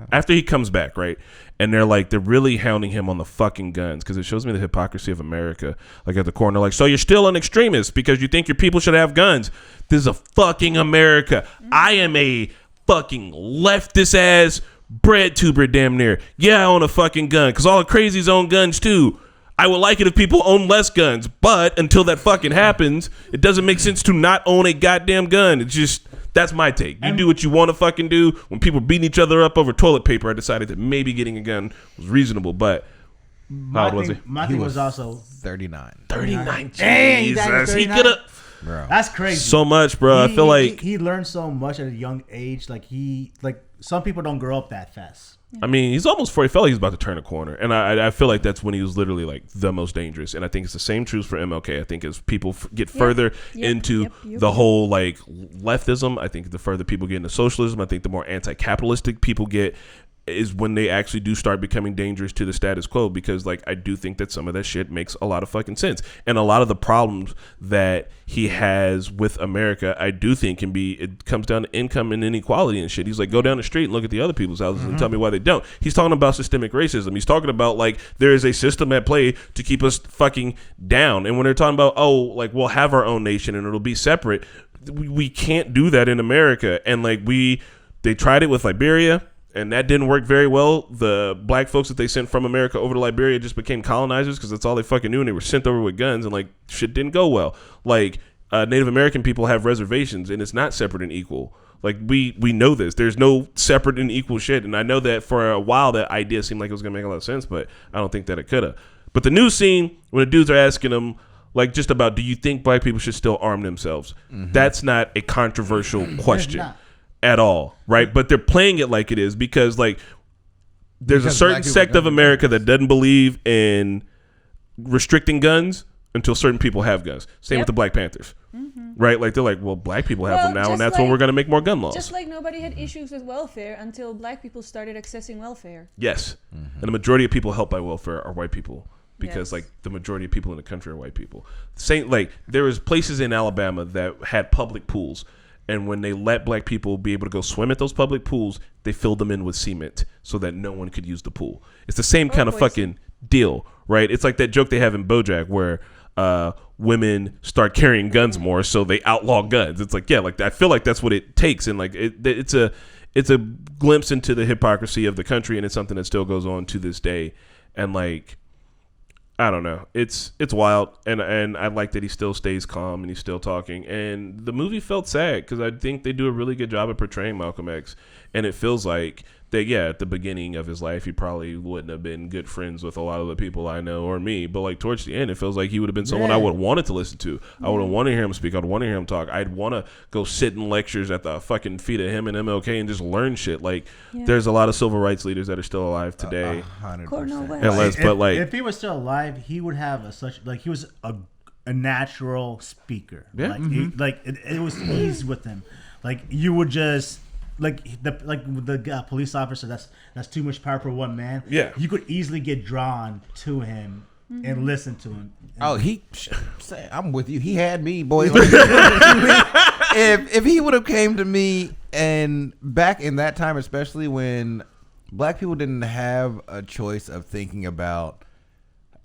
Right? And they're really hounding him on the fucking guns, because it shows me the hypocrisy of America. Like at the corner, like, so you're still an extremist because you think your people should have guns. This is a fucking America. I am a fucking leftist ass bread tuber, damn near. Yeah, I own a fucking gun, because all the crazies own guns too. I would like it if people own less guns, but until that fucking happens, it doesn't make sense to not own a goddamn gun. It's just, that's my take. You do what you want to fucking do. When people beating each other up over toilet paper, I decided that maybe getting a gun was reasonable, but how old was he? My thing was also 39. 39. Dang, Jesus, he could have. Bro. That's crazy. So much, bro. I feel like he learned so much at a young age. Like some people don't grow up that fast. I mean, he's almost 40. I felt like he's about to turn a corner. And I feel like that's when he was literally like the most dangerous. And I think it's the same truth for MLK. I think as people get further into the whole like leftism, I think the further people get into socialism, I think the more anti-capitalistic people get. is when they actually do start becoming dangerous to the status quo, because like I do think that some of that shit makes a lot of fucking sense, and a lot of the problems that he has with America I do think it comes down to income and inequality and shit. He's like, go down the street and look at the other people's houses and tell me why they don't. He's talking about systemic racism. He's talking about like there is a system at play to keep us fucking down, and when they're talking about like we'll have our own nation and it'll be separate, we can't do that in America. And like they tried it with Liberia, and that didn't work very well. The black folks that they sent from America over to Liberia just became colonizers because that's all they fucking knew, and they were sent over with guns, and like shit didn't go well. Like Native American people have reservations, and it's not separate and equal. Like we know this. There's no separate and equal shit, and I know that for a while that idea seemed like it was gonna make a lot of sense, but I don't think that it could have. But the news scene, when the dudes are asking them like just about, do you think black people should still arm themselves? That's not a controversial question at all, right? But they're playing it like it is because like there's a certain sect of America that doesn't believe in restricting guns until certain people have guns. Same with the Black Panthers, right? Like they're like, well, black people have them now, and that's when we're going to make more gun laws. Just like nobody had issues with welfare until black people started accessing welfare. Yes, and the majority of people helped by welfare are white people. Because like the majority of people in the country are white people. Same, like there was places in Alabama that had public pools, and when they let black people be able to go swim at those public pools, they filled them in with cement so that no one could use the pool. It's the same kind of fucking deal, right? It's like that joke they have in BoJack where women start carrying guns more, so they outlaw guns. It's like, yeah, like I feel like that's what it takes, and like it's a glimpse into the hypocrisy of the country, and it's something that still goes on to this day, and like. I don't know. It's wild, and I like that he still stays calm and he's still talking. And the movie felt sad because I think they do a really good job of portraying Malcolm X, and it feels like that. Yeah, at the beginning of his life, he probably wouldn't have been good friends with a lot of the people I know or me. But like towards the end, it feels like he would have been someone I would have wanted to listen to. I would have wanted to hear him speak. I'd want to hear him talk. I'd want to go sit in lectures at the fucking feet of him and MLK and just learn shit. Like there's a lot of civil rights leaders that are still alive today. 100%. But like, if he was still alive, he would have he was a natural speaker. Yeah. Like it was easy with him. Like you would just. Like the police officer, that's too much power for one man. Yeah, you could easily get drawn to him and listen to him. Oh, I'm with you. He had me, boy. if he would have came to me, and back in that time, especially when black people didn't have a choice of thinking about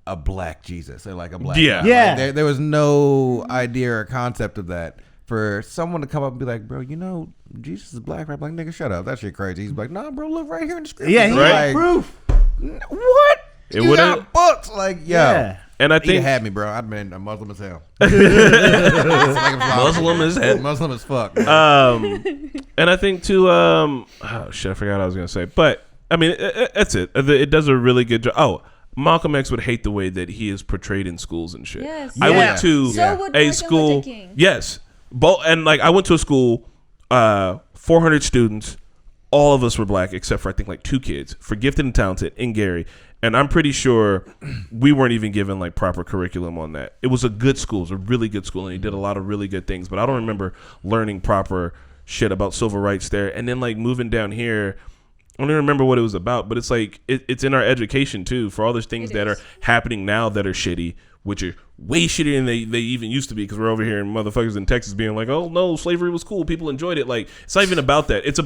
a black Jesus or like a black God. Like there was no idea or concept of that. For someone to come up and be like, bro, you know, Jesus is black, right? Like, nigga, shut up. That shit crazy. He's like, nah, bro, look right here in the scripture. Yeah, he had proof. What? You got books. Like, yeah. And I think he had me, bro. I'd been a Muslim as hell. Muslim as fuck. And I think too. Oh shit, I forgot what I was gonna say. But I mean, that's it. It does a really good job. Oh. Malcolm X would hate the way that he is portrayed in schools and shit. Yes. I went to a school. Yes. And like I went to a school, 400 students, all of us were black except for I think like 2 kids, for gifted and talented in Gary, and I'm pretty sure we weren't even given like proper curriculum on that. It was a good school, it was a really good school, and he did a lot of really good things, but I don't remember learning proper shit about civil rights there. And then like moving down here, I don't even remember what it was about, but it's like it's in our education too, for all those things that are happening now that are shitty, which are way shittier than they even used to be, because we're over here in motherfuckers in Texas being like, oh no, slavery was cool, people enjoyed it. Like, it's not even about that. It's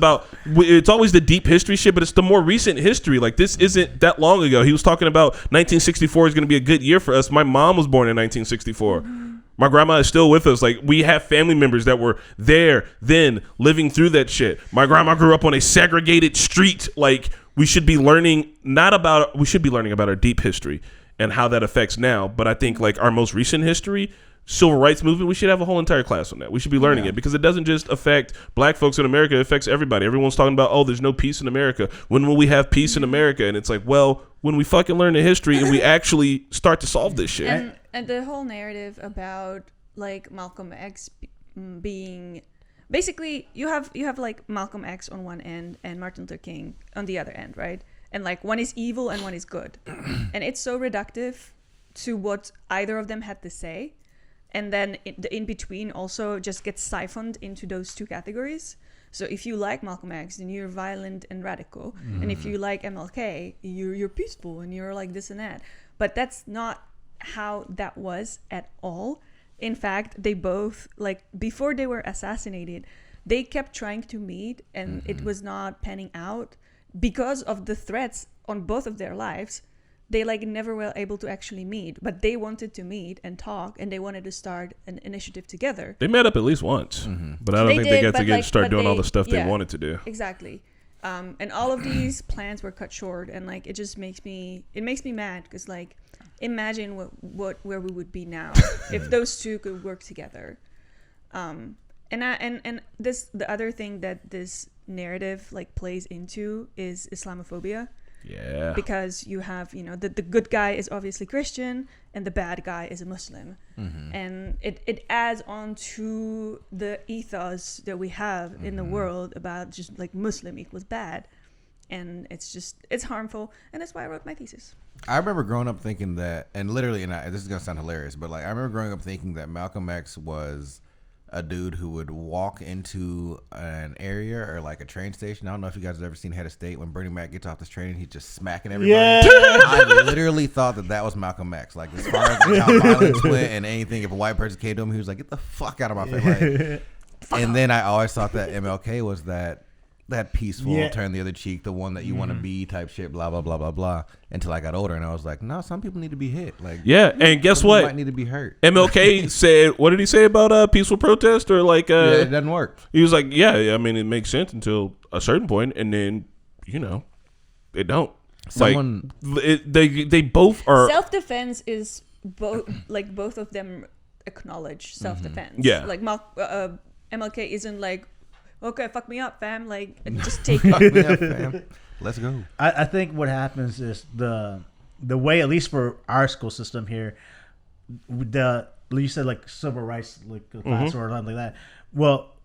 always the deep history shit, but it's the more recent history. Like, this isn't that long ago. He was talking about 1964 is going to be a good year for us. My mom was born in 1964. My grandma is still with us. Like, we have family members that were there then living through that shit. My grandma grew up on a segregated street. Like, we should be learning about our deep history and how that affects now. But I think like our most recent history, civil rights movement, we should have a whole entire class on that. We should be learning it, because it doesn't just affect black folks in America, it affects everybody. Everyone's talking about, oh, there's no peace in America. When will we have peace in America? And it's like, well, when we fucking learn the history and we actually start to solve this shit. And the whole narrative about like Malcolm X being basically, you have like Malcolm X on one end and Martin Luther King on the other end, right? And like one is evil and one is good. And it's so reductive to what either of them had to say And then the in between also just gets siphoned into those two categories. So if you like Malcolm X, then you're violent and radical. And if you like MLK, you're peaceful and you're like this and that. But that's not how that was at all. In fact, they both, like, before they were assassinated, they kept trying to meet, and it was not panning out because of the threats on both of their lives. They like never were able to actually meet, but they wanted to meet and talk, and they wanted to start an initiative together. They met up at least once, but I don't think they got to start doing all the stuff they wanted to do. Exactly. And all of these plans were cut short, and like it just makes me mad, because like imagine where we would be now if those two could work together. And the other thing that this narrative like plays into is Islamophobia. Yeah. Because you have, the good guy is obviously Christian and the bad guy is a Muslim. And it adds on to the ethos that we have in the world about just like Muslim equals bad. And it's harmful. And that's why I wrote my thesis. I remember growing up thinking that, and literally, this is going to sound hilarious, but like I remember growing up thinking that Malcolm X was a dude who would walk into an area or like a train station. I don't know if you guys have ever seen Head of State when Bernie Mac gets off this train and he's just smacking everybody. Yeah. I literally thought that was Malcolm X. Like as far as like, how violence went and anything, if a white person came to him, he was like, "Get the fuck out of my face!" Like, and then I always thought that MLK was that peaceful, turn the other cheek, the one that you want to be type shit, blah blah blah blah blah. Until I got older and I was like, no, some people need to be hit. Like, yeah, and guess what? Might need to be hurt. MLK said, what did he say about peaceful protest or like? It doesn't work. He was like, yeah, I mean, it makes sense until a certain point, and then it don't. They both are. Self-defense is both of them acknowledge self-defense. Yeah, like MLK isn't like, okay, fuck me up, fam. Like, just take it. Fuck me up, fam. Let's go. I think what happens is the way, at least for our school system here, you said like civil rights like class or something like that. Well,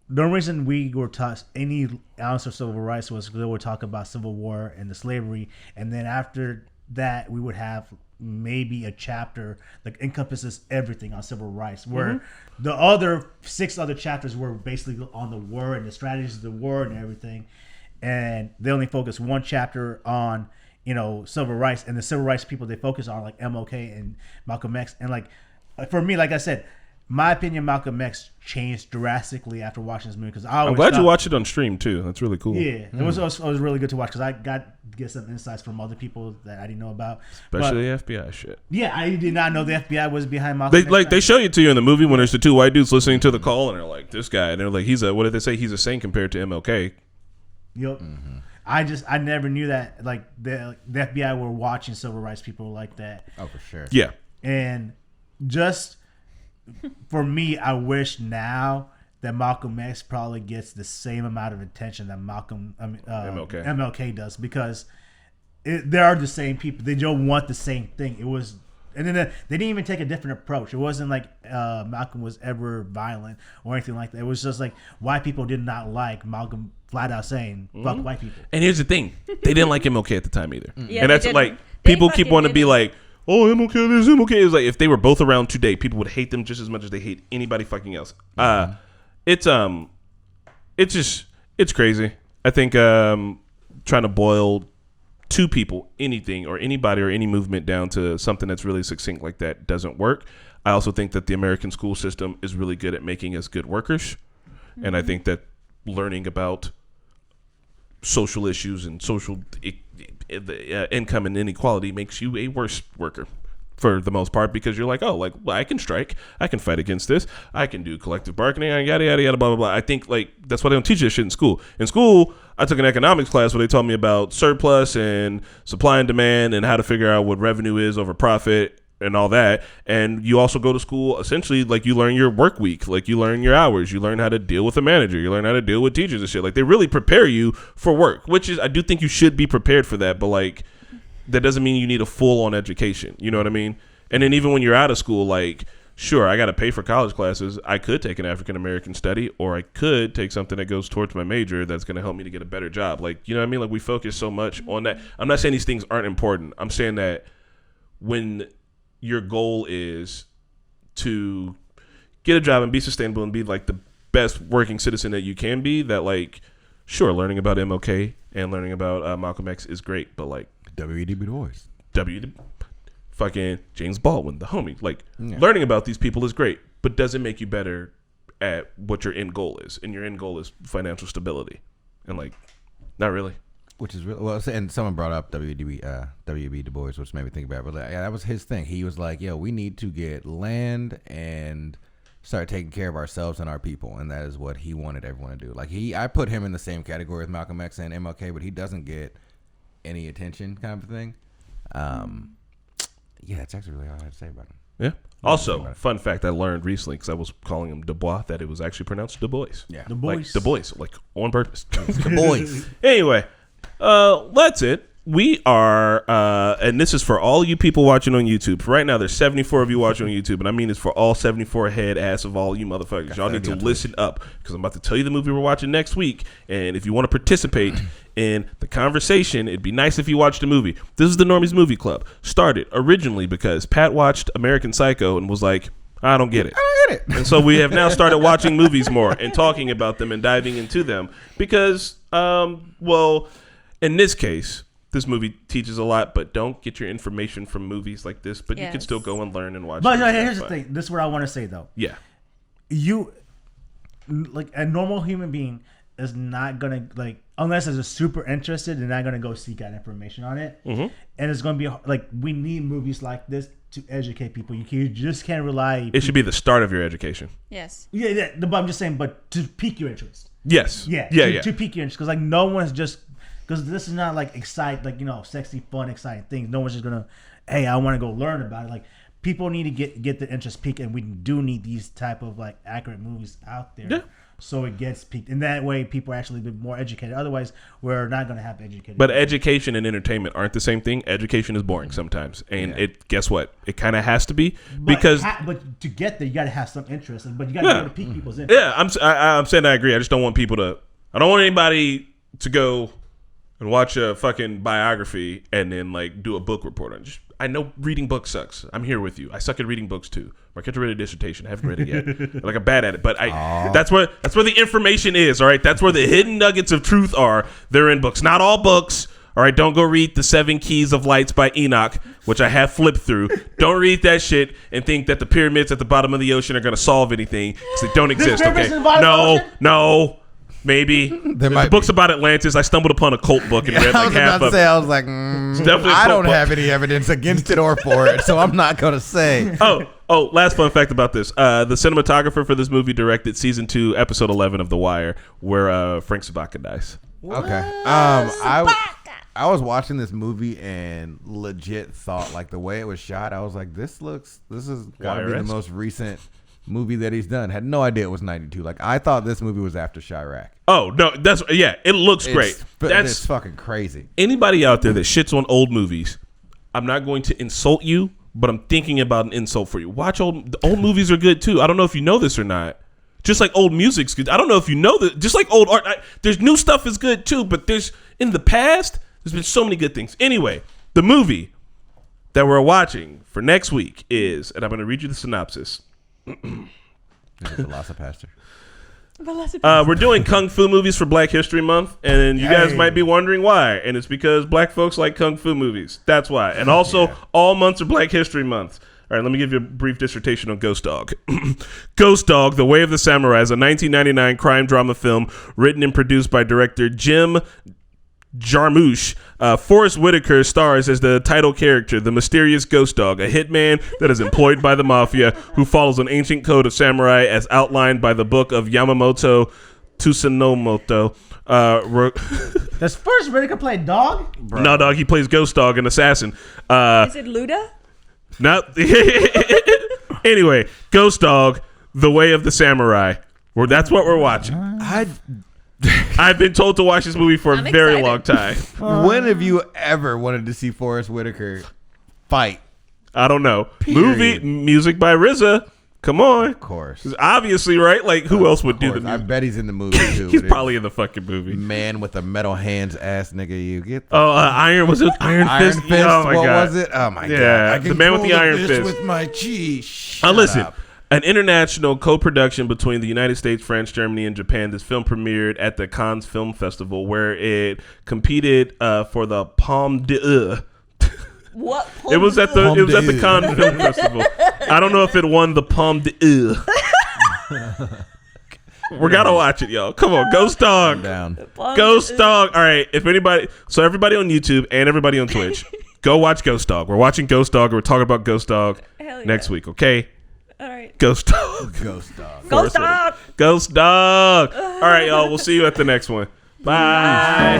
the reason we were taught any ounce of civil rights was because they would talk about Civil War and the slavery, and then after that we would have maybe a chapter that encompasses everything on civil rights, where the other 6 other chapters were basically on the war and the strategies of the war and everything, and they only focus one chapter on civil rights, and the civil rights people they focus on like MLK and Malcolm X. And like for me, like I said, my opinion, Malcolm X changed drastically after watching this movie, because I'm glad you watched it on stream too. That's really cool. Yeah, it was really good to watch because I got to get some insights from other people that I didn't know about, especially the FBI shit. Yeah, I did not know the FBI was behind Malcolm X. They show you to you in the movie when there's the 2 white dudes listening to the call, and they're like, this guy, and they're like, what did they say? He's a saint compared to MLK. Yep. I never knew that like the FBI were watching civil rights people like that. Oh, for sure. Yeah. And just for me, I wish now that Malcolm X probably gets the same amount of attention that MLK does, because they are the same people. They don't want the same thing. And then they didn't even take a different approach. It wasn't like Malcolm was ever violent or anything like that. It was just like white people did not like Malcolm flat out saying fuck white people. And here's the thing, they didn't like MLK at the time either. Yeah, and that's like people keep wanting to be like, oh, MLK, there's MLK. It's like if they were both around today, people would hate them just as much as they hate anybody fucking else. It's crazy. I think trying to boil 2 people, anything or anybody or any movement down to something that's really succinct like that doesn't work. I also think that the American school system is really good at making us good workers. And I think that learning about social issues and social income and inequality makes you a worse worker for the most part, because you're like, oh, like, well, I can strike, I can fight against this, I can do collective bargaining, yada yada yada, blah blah blah. I think like that's why they don't teach this shit in school. In school, I took an economics class where they taught me about surplus and supply and demand and how to figure out what revenue is over profit and all that. And you also go to school essentially like you learn your work week, like you learn your hours, you learn how to deal with a manager, you learn how to deal with teachers and shit. Like they really prepare you for work, which is, I do think you should be prepared for that, but like that doesn't mean you need a full-on education. You know what I mean? And then even when you're out of school, like, sure, I got to pay for college classes. I could take an African-American study, or I could take something that goes towards my major that's going to help me to get a better job. Like, you know what I mean? Like we focus so much on that. I'm not saying these things aren't important. I'm saying that when your goal is to get a job and be sustainable and be like the best working citizen that you can be, that like, sure, learning about MLK and learning about Malcolm X is great, but like W.E.B. Du Bois. Fucking James Baldwin, the homie. Like, learning about these people is great, but does it make you better at what your end goal is? And your end goal is financial stability. And like, not really. Which is really, well, and someone brought up W.E.B. Du Bois, which made me think about it. But like, yeah, that was his thing. He was like, yo, we need to get land and start taking care of ourselves and our people. And that is what he wanted everyone to do. Like, I put him in the same category as Malcolm X and MLK, but he doesn't get any attention kind of thing. Yeah, that's actually really all I had to say about him. Yeah. Also, fun fact I learned recently, because I was calling him Du Bois, that it was actually pronounced Du Bois. Yeah. Du Bois. Like Du Bois, like on purpose. Du Bois. Anyway, that's it. We are, and this is for all you people watching on YouTube. Right now, there's 74 of you watching on YouTube, and I mean it's for all 74 head ass of all you motherfuckers. Y'all need to listen up, because I'm about to tell you the movie we're watching next week, and if you want to participate in the conversation, it'd be nice if you watched the movie. This is the Normies Movie Club. Started originally because Pat watched American Psycho and was like, I don't get it. And so we have now started watching movies more and talking about them and diving into them because, well, in this case, this movie teaches a lot, but don't get your information from movies like this. But you can still go and learn and watch. But here's the thing. This is what I want to say, though. Yeah. You, like, a normal human being is not going to, like, unless they're super interested, they're not going to go seek out information on it. Mm-hmm. And it's going to be, like, we need movies like this to educate people. You just can't rely. It should be the start of your education. Yes. Yeah, but I'm just saying, but to pique your interest. Yes. Yeah. To pique your interest. Because, like, no one's just... Because this is not like sexy, fun, exciting things. No one's just gonna, hey, I want to go learn about it. Like, people need to get the interest peaked, and we do need these type of like accurate movies out there, so it gets peaked. And that way, people are actually be more educated. Otherwise, we're not gonna have educated. But education and entertainment aren't the same thing. Education is boring sometimes, and guess what? It kind of has to be because. But to get there, you gotta have some interest, but you gotta be able to pique people's interest. Yeah, I'm saying I agree. I just don't want people to. I don't want anybody to go and watch a fucking biography and then like do a book report on it. I know reading books sucks. I'm here with you. I suck at reading books too. I can't read a dissertation. I haven't read it yet. Like, I'm bad at it. But that's where the information is. All right, that's where the hidden nuggets of truth are. They're in books. Not all books. All right, don't go read The 7 Keys of Lights by Enoch, which I have flipped through. Don't read that shit and think that the pyramids at the bottom of the ocean are going to solve anything, because they don't exist. Okay, no. Maybe the books about Atlantis. I stumbled upon a cult book and read like half of it. I was like, I don't have any evidence against it or for it, so I'm not gonna say. Oh, last fun fact about this: the cinematographer for this movie directed season 2, episode 11 of The Wire, where Frank Sabaka dies. Okay. I was watching this movie and legit thought, like, the way it was shot, I was like, this is gotta be the most recent movie that he's done. Had no idea it was 92. Like, I thought this movie was after Chirac. Oh no, it looks great. It's fucking crazy. Anybody out there that shits on old movies, I'm not going to insult you, but I'm thinking about an insult for you. Watch old movies are good too. I don't know if you know this or not. Just like old music's good. I don't know if you know that. Just like old art, there's new stuff is good too. But in the past, there's been so many good things. Anyway, the movie that we're watching for next week is, and I'm going to read you the synopsis. Velocipaster. We're doing Kung Fu movies for Black History Month, and you guys might be wondering why. And it's because black folks like Kung Fu movies. That's why. And also, all months are Black History Month. All right, let me give you a brief dissertation on Ghost Dog. Ghost Dog, The Way of the Samurai is a 1999 crime drama film written and produced by director Jim Jarmusch. Forrest Whitaker stars as the title character, the mysterious Ghost Dog, a hitman that is employed by the mafia who follows an ancient code of samurai as outlined by the book of Yamamoto Tsunomoto. Does Forrest Whitaker play dog? Bro. No, dog. He plays Ghost Dog, an assassin. Is it Luda? Not. Anyway, Ghost Dog, The Way of the Samurai. That's what we're watching. I've been told to watch this movie for a very long time. When have you ever wanted to see Forrest Whitaker fight? I don't know. Movie music by RZA. Come on. Of course. Obviously, right? Like, who else would do the music? I bet he's in the movie, too. He's probably in the fucking movie. Man with the metal hands ass nigga. You get Iron Fist? Iron Fist? Oh, my God. Was it? Oh, my God. Yeah, the man with the iron fist. With my cheese. Listen, An international co-production between the United States, France, Germany, and Japan. This film premiered at the Cannes Film Festival, where it competed for the Palme d'Or. What? It was at the Cannes Film Festival. I don't know if it won the Palme d'Or. We gotta watch it, y'all. Come on, Ghost Dog. Ghost Dog. All right, everybody on YouTube and everybody on Twitch, go watch Ghost Dog. We're watching Ghost Dog. We're talking about Ghost Dog next week, okay? All right. Ghost Dog. Ghost Dog. Ghost Dog. Ghost Dog. All right, y'all. We'll see you at the next one. Bye.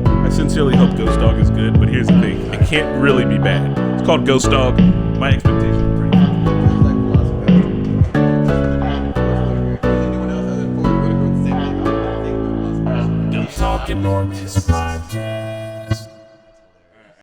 I sincerely hope Ghost Dog is good, but here's the thing. It can't really be bad. It's called Ghost Dog. My expectations are pretty high. Talking Normies Podcast.